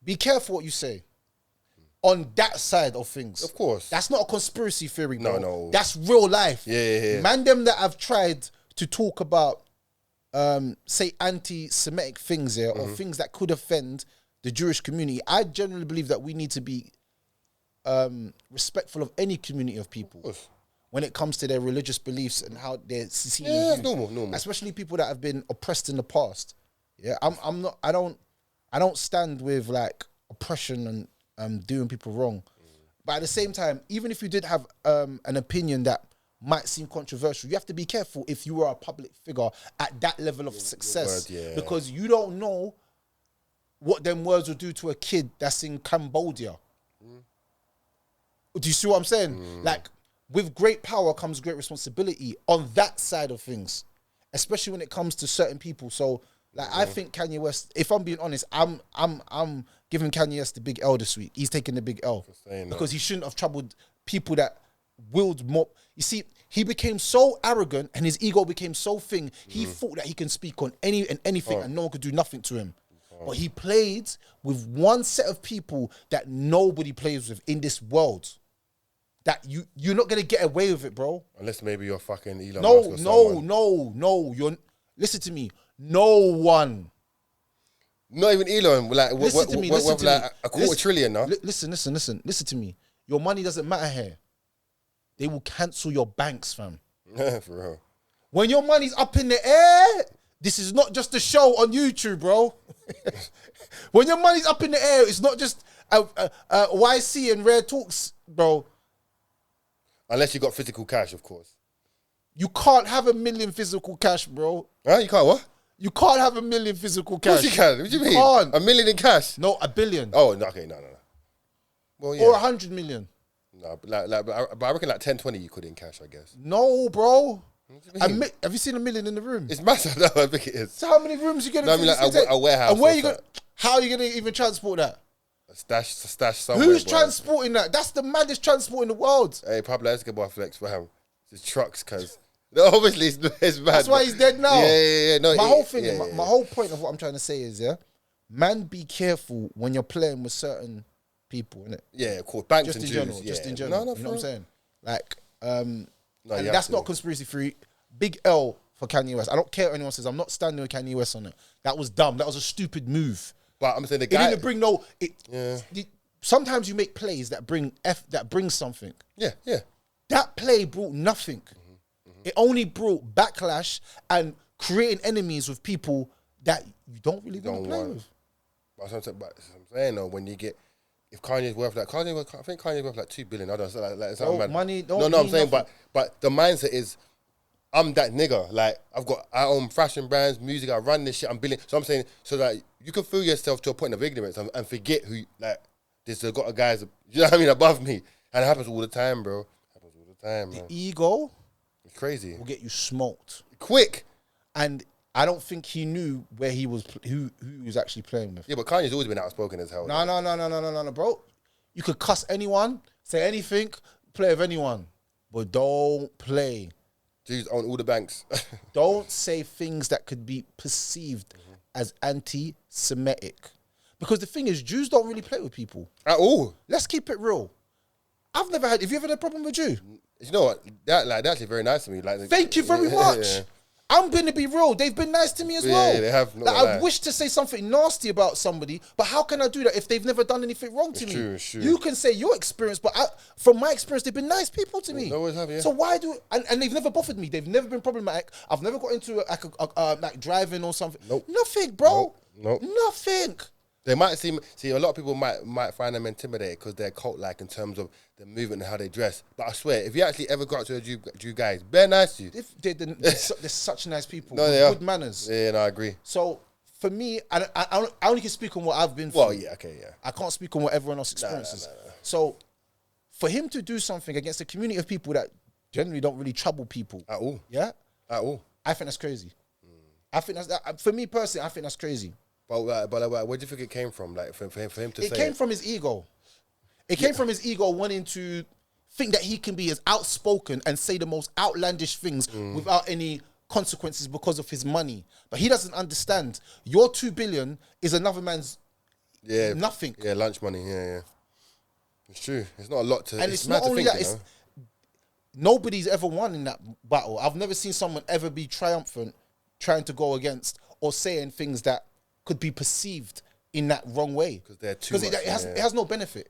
be careful what you say on that side of things. Of course. That's not a conspiracy theory, bro. No. That's real life. Yeah. Man, them that have tried to talk about, say, anti-Semitic things here or things that could offend the Jewish community, I generally believe that we need to be respectful of any community of people when it comes to their religious beliefs and how they're seen. Yeah, that's normal. Especially people that have been oppressed in the past. Yeah, I don't stand with like oppression and doing people wrong. But at the same time, even if you did have an opinion that might seem controversial, you have to be careful if you are a public figure at that level of success, because you don't know what them words will do to a kid that's in Cambodia. Do you see what I'm saying? Like, with great power comes great responsibility on that side of things, especially when it comes to certain people. So, like, I think Kanye West, if I'm being honest, I'm giving Kanye West the big L this week. He's taking the big L because he shouldn't have troubled people that willed more. You see, he became so arrogant and his ego became so thin. He thought that he can speak on anything and no one could do nothing to him. But he played with one set of people that nobody plays with in this world. That you're not gonna get away with it, bro. Unless maybe you're fucking Elon Musk or someone. No. Listen to me. No one. Not even Elon. Like, listen to me. Listen to like me. a quarter trillion now. Listen. Listen to me. Your money doesn't matter here. They will cancel your banks, fam. For real. When your money's up in the air, this is not just a show on YouTube, bro. When your money's up in the air, it's not just YC and Rare Talks, bro. Unless you got physical cash, of course. You can't have 1 million physical cash, bro. Huh? You can't what? You can't have 1 million physical cash. Of course you can. What do you mean? Can't. 1 million in cash? No, 1 billion. Oh, no, okay, no. Well, yeah. Or 100 million. No, but I reckon like 10, 20 you could in cash, I guess. No, bro. Have you seen 1 million in the room? It's massive. No, I think it is. So how many rooms you gonna? No, I mean like a warehouse. And where you gonna? How are you gonna even transport that? A stash somewhere. Who's transporting that? That's the maddest transport in the world. Hey, Pablo Escobar flex for him. It's trucks, cause obviously it's mad. That's why he's dead now. Yeah. No, my whole thing, my whole point of what I'm trying to say is, man, be careful when you're playing with certain people, innit? Yeah, of course. Banks just and in Jews, general, just in general. No, you know what I'm saying? Like, no, and that's not conspiracy theory. Big L for Kanye West. I don't care what anyone says. I'm not standing with Kanye West on it. That was dumb. That was a stupid move. But I'm saying the guy. It didn't bring no. Sometimes you make plays that bring something. Yeah. That play brought nothing. It only brought backlash and creating enemies with people that you don't really want to play with. But I'm saying though, when you get, if Kanye's worth like I think Kanye's worth like 2 billion. I don't know, like it's not mad. Money. No, I'm saying, but the mindset is, I'm that nigga. Like I own fashion brands, music. I run this shit. I'm billion. So I'm saying, so that you can fool yourself to a point of ignorance and forget who like there's got a guys. You know what I mean, above me, and it happens all the time, bro. Happens all the time, man. The ego, it's crazy. Will get you smoked quick. And I don't think he knew where he was, who he was actually playing with. Yeah, but Kanye's always been outspoken as hell. No, bro. You could cuss anyone, say anything, play with anyone, but don't play. Jews own all the banks. Don't say things that could be perceived as anti-Semitic. Because the thing is, Jews don't really play with people. At all. Let's keep it real. Have you ever had a problem with a Jew? You know what? That's actually very nice to me. Like, thank you very much. Yeah. I'm going to be real. They've been nice to me as well. Yeah, they have. I wish to say something nasty about somebody, but how can I do that if they've never done anything wrong to me? It's true. You can say your experience, but from my experience, they've been nice people to me. They always have, yeah. So why and they've never bothered me. They've never been problematic. I've never got into like driving or something. Nope. Nothing, bro. Nope. Nothing. They might see a lot of people might find them intimidated because they're cult-like in terms of the movement and how they dress. But I swear, if you actually ever go out to a Jew guys, they're nice to you. They're such nice people. No, with they are. good manners. Yeah, no, I agree. So for me, I only can speak on what I've been through. Well, yeah, okay, yeah. I can't speak on what everyone else experiences. So for him to do something against a community of people that generally don't really trouble people. At all. Yeah? At all. I think that's crazy. I think that's, for me personally, I think that's crazy. But where do you think it came from? Like for him to say it came from his ego. It came from his ego wanting to think that he can be as outspoken and say the most outlandish things without any consequences because of his money. But he doesn't understand. Your 2 billion is another man's nothing. Yeah, lunch money. Yeah. It's true. It's not a lot to. And it's not only that. It's nobody's ever won in that battle. I've never seen someone ever be triumphant trying to go against or saying things that could be perceived in that wrong way. Because it has no benefit.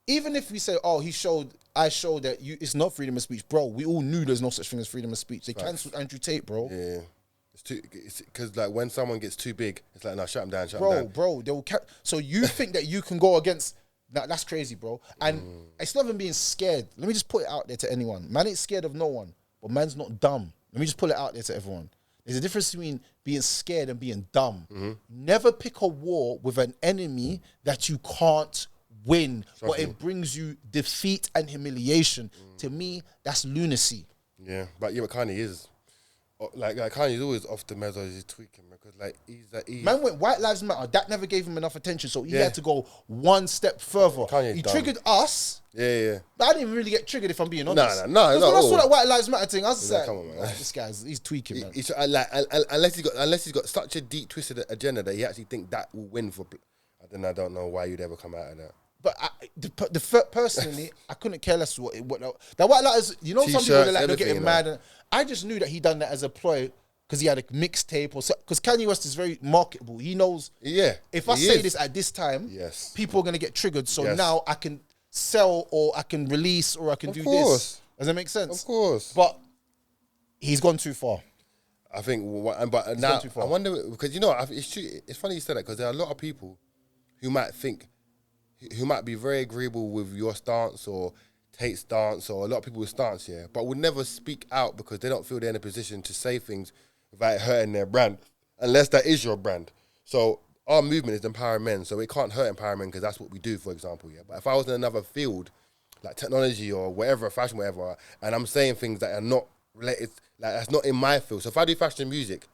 Even if we say, oh, I showed that it's not freedom of speech, bro. We all knew there's no such thing as freedom of speech. They cancelled Andrew Tate, bro. Yeah. It's because like when someone gets too big, it's like, no, shut him down. Bro, they will so you think that you can go against, that's crazy, bro. And it's not even being scared. Let me just put it out there to anyone. Man ain't scared of no one, but man's not dumb. Let me just put it out there to everyone. There's a difference between being scared and being dumb. Never pick a war with an enemy that you can't win, but it brings you defeat and humiliation. To me, that's lunacy. Yeah, but Kanye is. Like Kanye's always off the mezzo, he's tweaking because like he's man went White Lives Matter. That never gave him enough attention, so he had to go one step further. He triggered us. Yeah. But I didn't really get triggered if I'm being honest. No. Because when I saw that White Lives Matter thing, I was like, come on, man. This he's tweaking, man. Unless he's got such a deep twisted agenda that he actually think that will win for. Then I don't know why you'd ever come out of that. But personally, I couldn't care less what that White Lives. You know, some people are like they're getting mad. And I just knew that he done that as a ploy because he had a mixtape or because Kanye West is very marketable. He knows. Yeah. If I say this at this time, people are gonna get triggered. So now I can sell or I can release or I can do this. Does that make sense? Of course. But he's gone too far. I think. But now I wonder because it's true. It's funny you said that because there are a lot of people who might be very agreeable with your stance or Tate's stance or a lot of people's stance, but would never speak out because they don't feel they're in a position to say things without hurting their brand, unless that is your brand. So our movement is empowering men, so it can't hurt empowering men because that's what we do, for example, But if I was in another field, like technology or whatever, fashion, whatever, and I'm saying things that are not related, like that's not in my field. So if I do fashion and music,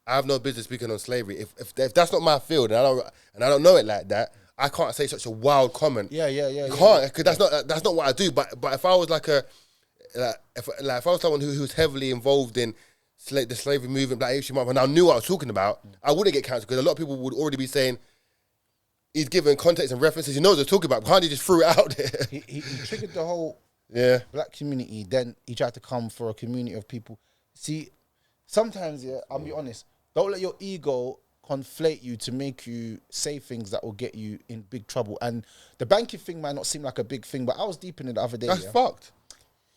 I have no business speaking on slavery. If that's not my field and I don't know it like that, I can't say such a wild comment. Yeah. You can't, because that's not what I do. But if I was if I was someone who was heavily involved in the slavery movement, Black History Month, and I knew what I was talking about, I wouldn't get cancelled because a lot of people would already be saying he's given context and references. He knows what they're talking about. Can't he just threw it out there? He triggered the whole black community. Then he tried to come for a community of people. See, sometimes I'll be honest. Don't let your ego conflate you to make you say things that will get you in big trouble. And the banking thing might not seem like a big thing, but I was deep in it the other day. That's fucked.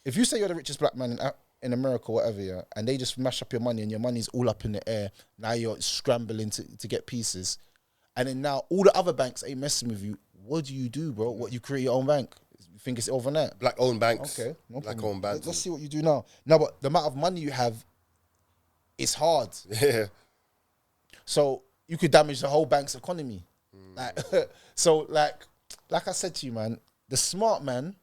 If you say you're the richest black man in America or whatever, and they just mash up your money and your money's all up in the air, now you're scrambling to get pieces. And then now all the other banks ain't messing with you. What do you do, bro? What, you create your own bank? You think it's overnight? Black-owned banks. Okay, no Black-owned problem. banks. Let's see what you do now. No, but the amount of money you have, it's hard. Yeah. So you could damage the whole bank's economy. Like I said to you, man, the smart man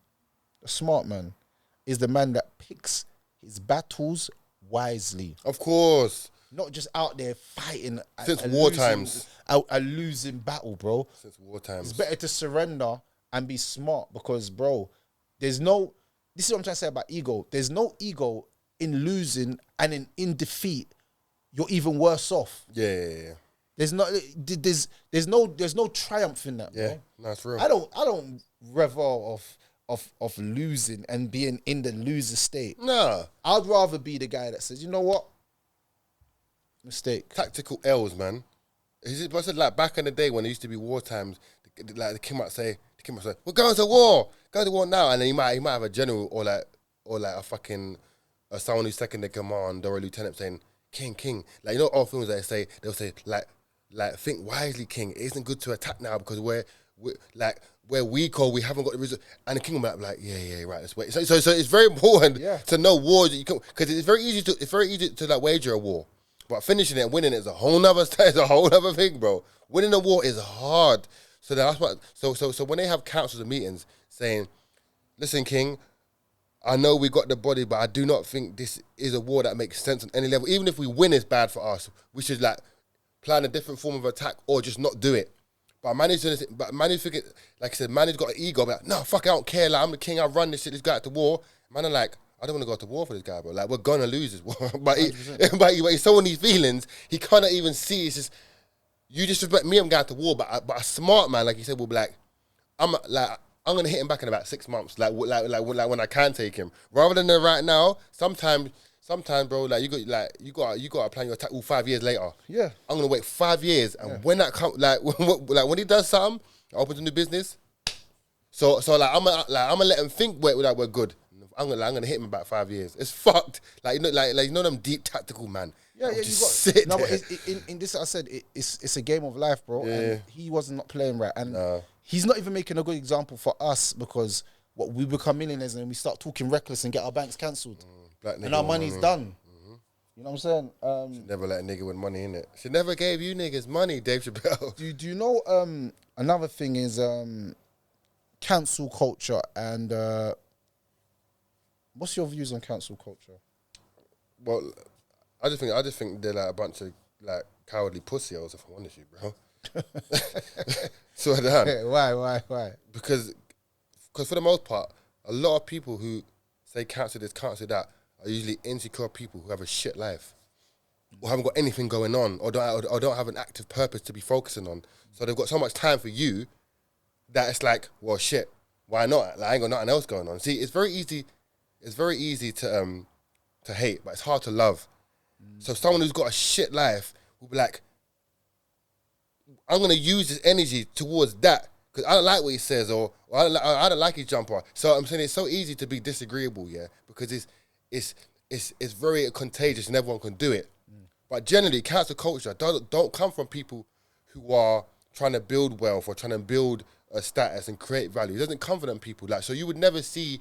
is the man that picks his battles wisely. Of course. Not just out there fighting. Since war times. A losing battle, bro. Since war times. It's better to surrender and be smart because, bro, this is what I'm trying to say about ego. There's no ego in losing, and in defeat, you're even worse off. Yeah. There's no triumph in that, bro. Yeah, that's real. I don't revel of losing and being in the loser state. Nah. I'd rather be the guy that says, you know what? Mistake. Tactical L's, man. I said, like, back in the day when it used to be war times, like, the king might say, we're going to war. Go to war now. And then he might have a general or a fucking, someone who's second in command or a lieutenant saying, king. Like, you know all films that they'll say, like, like, think wisely, King. It isn't good to attack now because we're weak or we haven't got the result. And the king will be like, yeah, right, let's wait. So it's very important to know wars that you can, because it's very easy to like wager a war, but finishing it and winning it is a whole nother thing, bro. Winning a war is hard. So that's what. So when they have councils and meetings saying, listen, King, I know we got the body, but I do not think this is a war that makes sense on any level. Even if we win, it's bad for us. We should like plan a different form of attack or just not do it. But man's like I said, man's got an ego. Like, no, fuck, I don't care. Like, I'm the king. I run this shit. This guy to war. Man, I'm like, I don't want to go to war for this guy, bro. Like, we're gonna lose this war. but he's so on these feelings, he cannot even see. It's just, you disrespect me. I'm going to war. But a smart man, like you said, will be like, I'm gonna hit him back in about 6 months. Like when I can take him, rather than right now. Sometimes, bro, like you got to plan your attack all 5 years later. Yeah, I'm gonna wait 5 years, and when that comes, like when he does something, opens a new business. So like I'm gonna let him think we're good. I'm gonna hit him in about 5 years. It's fucked. Like you know them deep tactical man. Yeah, you just got sit no. there. But in this, I said it's a game of life, bro. Yeah. And he was not playing right, and he's not even making a good example for us because we become millionaires and we start talking reckless and get our banks cancelled. And our money's done. Mm-hmm. You know what I'm saying? Should never let a nigga with money, innit? She never gave you niggas money, Dave Chappelle. Do you know another thing is cancel culture and what's your views on cancel culture? Well, I just think they're like a bunch of like cowardly pussy holes, if I'm honest with you, bro. So Why? Because for the most part, a lot of people who say cancel this, cancel that, are usually insecure people who have a shit life, or haven't got anything going on, or don't have an active purpose to be focusing on. So they've got so much time for you that it's like, well, shit, why not? Like, I ain't got nothing else going on. See, it's very easy to hate, but it's hard to love. So someone who's got a shit life will be like, I'm gonna use this energy towards that because I don't like what he says, or I don't like his jumper. So I'm saying it's so easy to be disagreeable, yeah, because it's very contagious and everyone can do it. But generally, cancel culture don't come from people who are trying to build wealth or trying to build a status and create value. It doesn't come from them people. Like, so you would never see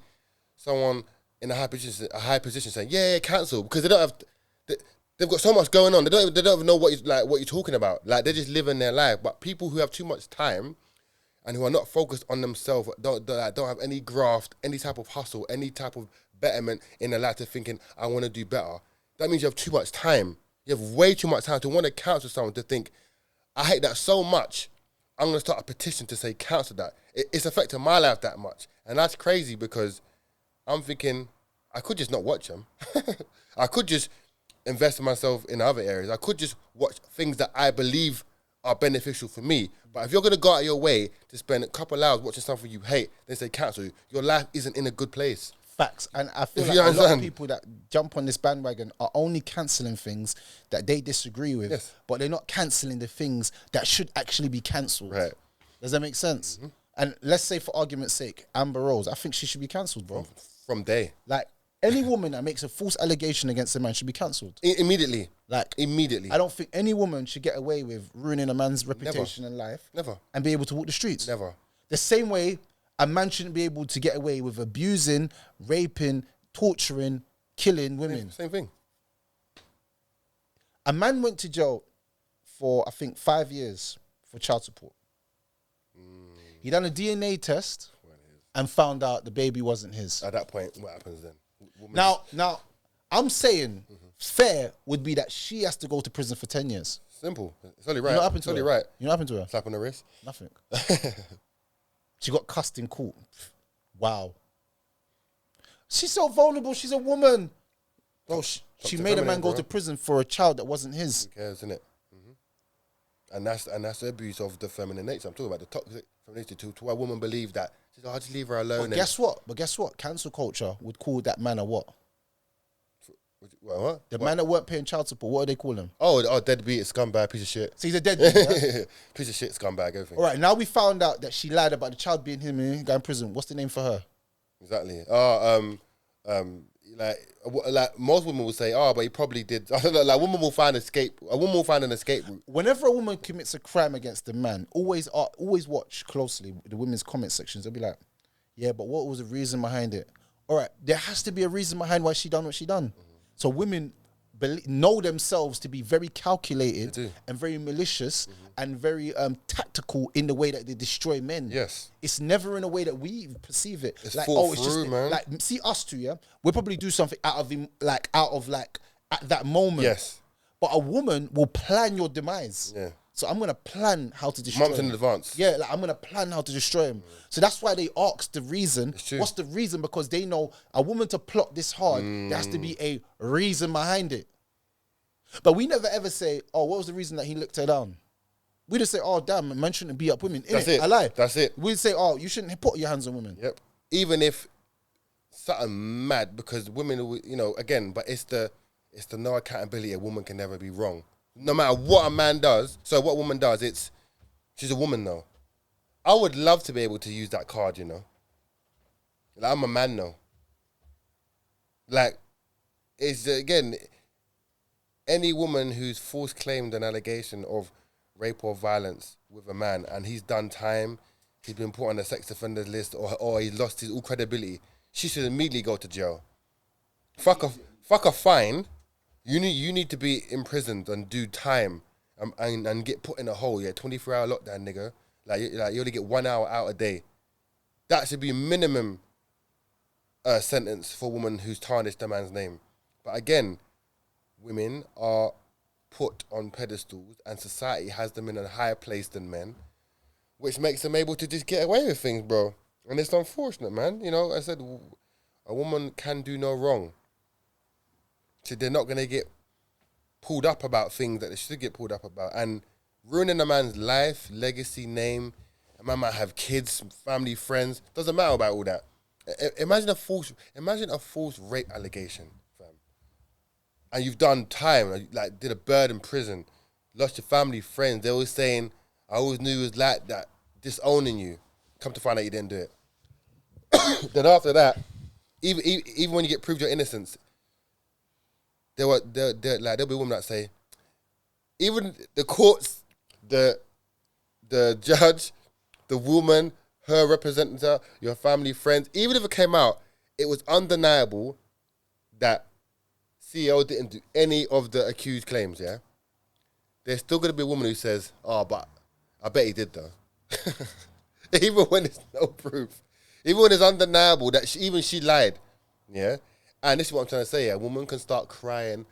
someone in a high position saying, yeah, cancel, because they've got so much going on. They don't even know what you're talking about. Like, they're just living their life. But people who have too much time and who are not focused on themselves, don't have any graft, any type of hustle, any type of betterment in their life, to thinking, I want to do better. That means you have too much time. You have way too much time to want to counsel someone, to think, I hate that so much, I'm going to start a petition to say cancel that. It's affecting my life that much. And that's crazy, because I'm thinking, I could just not watch them. I could just invest in myself in other areas. I could just watch things that I believe are beneficial for me. But if you're going to go out of your way to spend a couple hours watching something you hate, then say cancel, your life isn't in a good place. Facts. And I feel like a lot of people that jump on this bandwagon are only cancelling things that they disagree with, yes, but they're not cancelling the things that should actually be cancelled. Right. Does that make sense? Mm-hmm. And let's say, for argument's sake, Amber Rose, I think she should be cancelled, bro. From day. Like, any woman that makes a false allegation against a man should be cancelled. Immediately. Like, immediately. I don't think any woman should get away with ruining a man's reputation and life. Never. And be able to walk the streets. Never. The same way a man shouldn't be able to get away with abusing, raping, torturing, killing women. Same thing. A man went to jail for, I think, 5 years for child support. He done a DNA test and found out the baby wasn't his. At that point, what happens then? Now, I'm saying fair would be that she has to go to prison for 10 years. Simple. It's only right. You know what happened to her? Right. You know what happened to her? Slap on the wrist? Nothing. She got cussed in court. Wow. She's so vulnerable. She's a woman. Bro, she made a man go to prison for a child that wasn't his. Who cares, innit? And that's the abuse of the feminine nature. I'm talking about the toxic femininity to a woman believe that. She's like, I'll just leave her alone. But guess what? Cancel culture would call that man a what? What? The man that weren't paying child support, what do they call him? Oh, deadbeat, scumbag, piece of shit. So he's a deadbeat, yeah? Piece of shit, scumbag, everything. All right, now we found out that she lied about the child being him and going in prison. What's the name for her? Exactly. like most women will say, oh, but he probably did. I don't know, like women will find a woman will find an escape route. Whenever a woman commits a crime against a man, always watch closely the women's comment sections. They'll be like, yeah, but what was the reason behind it? All right, there has to be a reason behind why she done what she done. So women know themselves to be very calculated and very malicious and very tactical in the way that they destroy men. Yes, it's never in a way that we perceive it. It's like, thought it's through, just man. like, see us two, yeah. We'll probably do something out of at that moment. Yes, but a woman will plan your demise. Yeah. So I'm gonna plan how to destroy months him. in advance. Yeah, like I'm gonna plan how to destroy him. So that's why they ask the reason. true. What's the reason? Because they know a woman to plot this hard, there has to be a reason behind it. But we never ever say, oh, what was the reason that he looked her down? We just say, oh, damn, man shouldn't beat up women. That's it. I lie. That's it. We'd say, oh, you shouldn't put your hands on women. Yep. Even if something mad, because women, again, but it's the no accountability. A woman can never be wrong. No matter what a man does, so what a woman does, she's a woman though. I would love to be able to use that card, Like, I'm a man now. Like, it's, again, any woman who's false claimed an allegation of rape or violence with a man and he's done time, he's been put on the sex offenders list or he lost his all credibility, she should immediately go to jail. Fuck a fine. You need to be imprisoned and do time and get put in a hole. 24-hour lockdown, nigga. Like you only get 1 hour out a day. That should be minimum sentence for a woman who's tarnished a man's name. But again, women are put on pedestals and society has them in a higher place than men, which makes them able to just get away with things, bro. And it's unfortunate, man. I said a woman can do no wrong. So they're not going to get pulled up about things that they should get pulled up about. And ruining a man's life, legacy, name, a man might have kids, family, friends, doesn't matter about all that. Imagine a false rape allegation, fam. And you've done time, like did a bird in prison, lost your family, friends. They're always saying, I always knew it was like that, disowning you. Come to find out you didn't do it. Then after that, even when you get proved your innocence, there'll be women that say, even the courts, the judge, the woman, her representative, your family, friends, even if it came out, it was undeniable that CEO didn't do any of the accused claims, yeah? There's still going to be a woman who says, oh, but I bet he did though. Even when there's no proof. Even when it's undeniable that she lied, yeah? And this is what I'm trying to say, yeah? A woman can start crying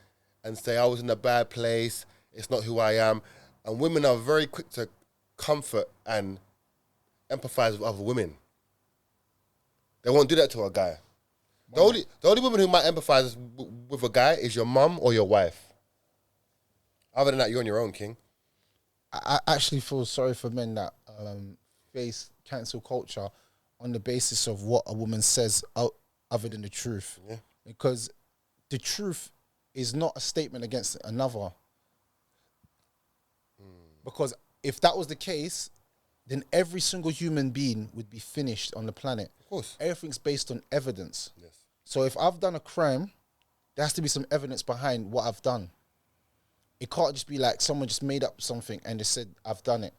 and say, I was in a bad place, it's not who I am. And women are very quick to comfort and empathize with other women. They won't do that to a guy. The only woman who might empathize with a guy is your mum or your wife. Other than that, you're on your own, King. I actually feel sorry for men that face cancel culture on the basis of what a woman says other than the truth. Yeah. Because the truth is not a statement against another. Because if that was the case, then every single human being would be finished on the planet. Of course. Everything's based on evidence. Yes. So if I've done a crime, there has to be some evidence behind what I've done. It can't just be like someone just made up something and just said, I've done it.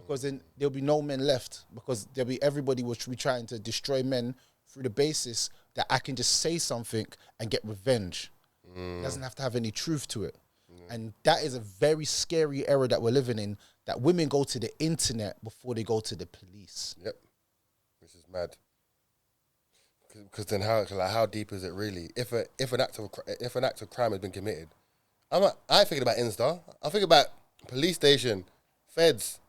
Because then there'll be no men left. Because everybody will be trying to destroy men through the basis that I can just say something and get revenge. It doesn't have to have any truth to it. And that is a very scary era that we're living in, that women go to the internet before they go to the police. Yep. Which is mad. Because then how deep is it really? If an act of crime has been committed, I ain't thinking about Insta. I'm thinking about police station, feds,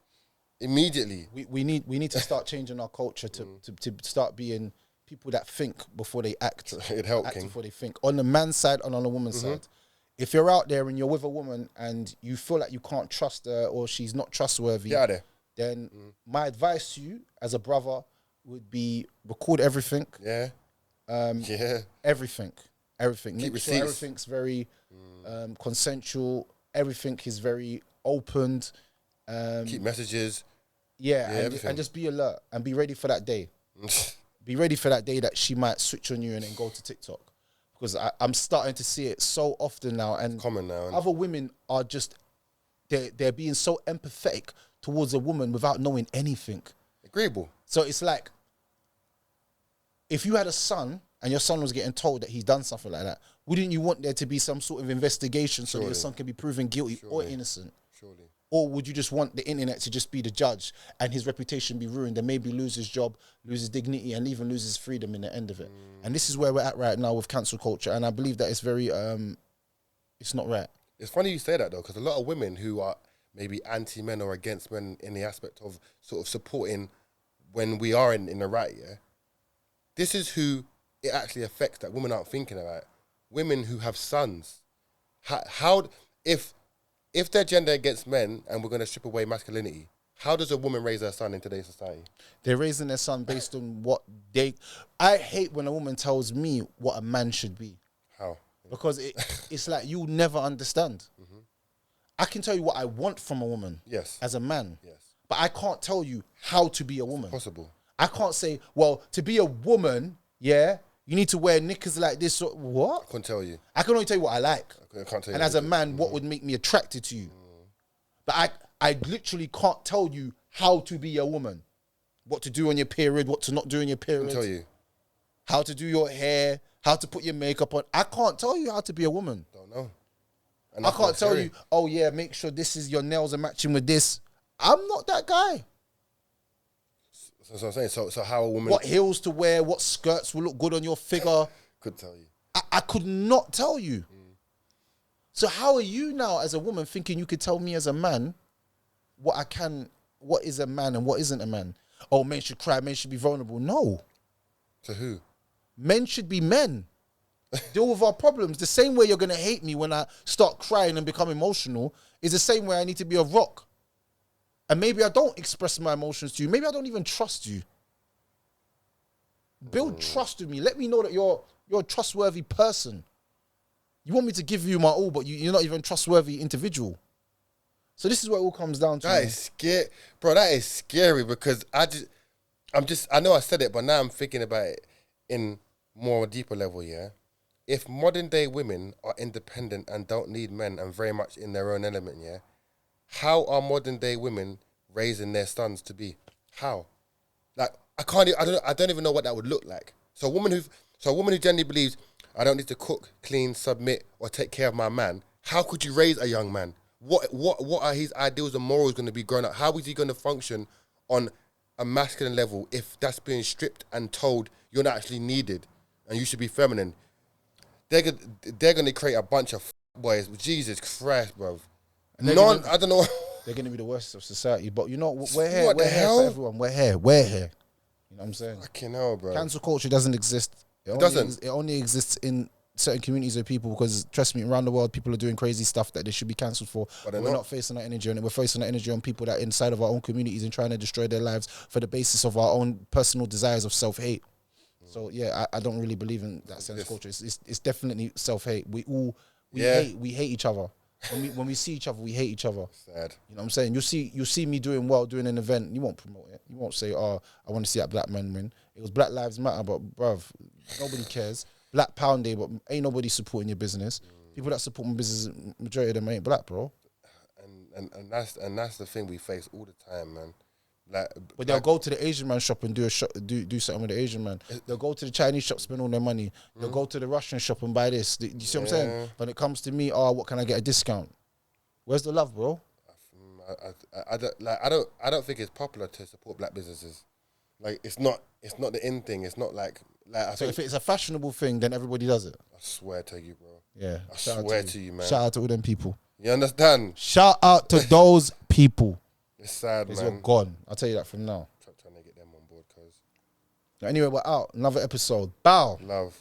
immediately. We need to start changing our culture to start being people that think before they act. It'd help, act King. before they think. On the man's side and on the woman's side. If you're out there and you're with a woman and you feel like you can't trust her or she's not trustworthy, get out there. Then my advice to you as a brother would be record everything. Yeah. Everything. Make receipts. sure everything's very consensual. Everything is very opened. Keep messages. And just be alert and be ready for that day. Be ready for that day that she might switch on you and then go to TikTok. because I'm starting to see it so often now, and it's common now. Other women are just they're being so empathetic towards a woman without knowing anything. Agreeable. So it's like, if you had a son and your son was getting told that he's done something like that, wouldn't you want there to be some sort of investigation so that your son can be proven guilty or innocent? Surely. Or would you just want the internet to just be the judge and his reputation be ruined and maybe lose his job, lose his dignity, and even lose his freedom in the end of it? And this is where we're at right now with cancel culture, and I believe that it's very, it's not right. It's funny you say that though, because a lot of women who are maybe anti-men or against men in the aspect of sort of supporting when we are in the right, yeah, this is who it actually affects that women aren't thinking about. Women who have sons. How if they're gender against men and we're going to strip away masculinity, how does a woman raise her son in today's society? They're raising their son based on what they... I hate when a woman tells me what a man should be. How? Because it's like you'll never understand. Mm-hmm. I can tell you what I want from a woman. Yes. As a man. Yes. But I can't tell you how to be a woman. It's possible. I can't say, well, to be a woman, yeah, you need to wear knickers like this. Or, what? I couldn't tell you. I can only tell you what I like. I can't tell you. And as a man, what would make me attracted to you? But I literally can't tell you how to be a woman. What to do on your period, what to not do on your period. I can tell you. How to do your hair, how to put your makeup on. I can't tell you how to be a woman. Don't know. And I can't tell you, oh yeah, make sure this is your nails are matching with this. I'm not that guy. So that's what I'm saying. So how a woman... What heels to wear, what skirts will look good on your figure. Could tell you. I could not tell you. So how are you now as a woman thinking you could tell me as a man what is a man and what isn't a man? Oh, men should cry, men should be vulnerable. No. To who? Men should be men. Deal with our problems. The same way you're going to hate me when I start crying and become emotional is the same way I need to be a rock. And maybe I don't express my emotions to you. Maybe I don't even trust you. Build trust with me. Let me know that you're a trustworthy person. You want me to give you my all, but you're not even a trustworthy individual. So this is what it all comes down to. That is scary. Bro, that is scary because I know I said it, but now I'm thinking about it in more deeper level, yeah? If modern day women are independent and don't need men and very much in their own element, yeah? How are modern day women raising their sons to be? How? Like, I don't even know what that would look like. So a woman who genuinely believes I don't need to cook, clean, submit, or take care of my man, how could you raise a young man? What are his ideals and morals going to be growing up? How is he going to function on a masculine level if that's being stripped and told you're not actually needed and you should be feminine? They're going to create a bunch of boys. Jesus Christ, bro. I don't know. They're going to be the worst of society. But you know, we're here. What the We're here hell? for everyone. We're here. We're here. You know what I'm saying? Fucking hell, bro. Cancel culture doesn't exist. It only exists in certain communities of people because, trust me, around the world, people are doing crazy stuff that they should be cancelled for. But we're not facing that energy on it. We're facing that energy on people that are inside of our own communities and trying to destroy their lives for the basis of our own personal desires of self-hate. So, yeah, I don't really believe in that sense of culture. It's definitely self-hate. We hate each other. When we see each other, we hate each other. Sad. You know what I'm saying? You see me doing well, doing an event. You won't promote it. You won't say, "Oh, I want to see that black man win." It was Black Lives Matter, but bruv, nobody cares. Black Pound Day, but ain't nobody supporting your business. People that support my business, majority of them ain't black, bro. And that's the thing we face all the time, man. Like, but they'll go to the Asian man shop and do something with the Asian man. They'll go to the Chinese shop, spend all their money. They'll go to the Russian shop and buy this. You see what I'm saying? When it comes to me, what can I get a discount? Where's the love, bro? I don't think it's popular to support black businesses. Like, it's not the in thing. It's not like I so think if it's a fashionable thing, then everybody does it. I swear to you, bro. Yeah, I swear to you, man. Shout out to all them people. You understand? Shout out to those people. It's sad, man. You're gone. I'll tell you that from now. Trying to get them on board, cause Anyway, we're out. Another episode. Bow. Love.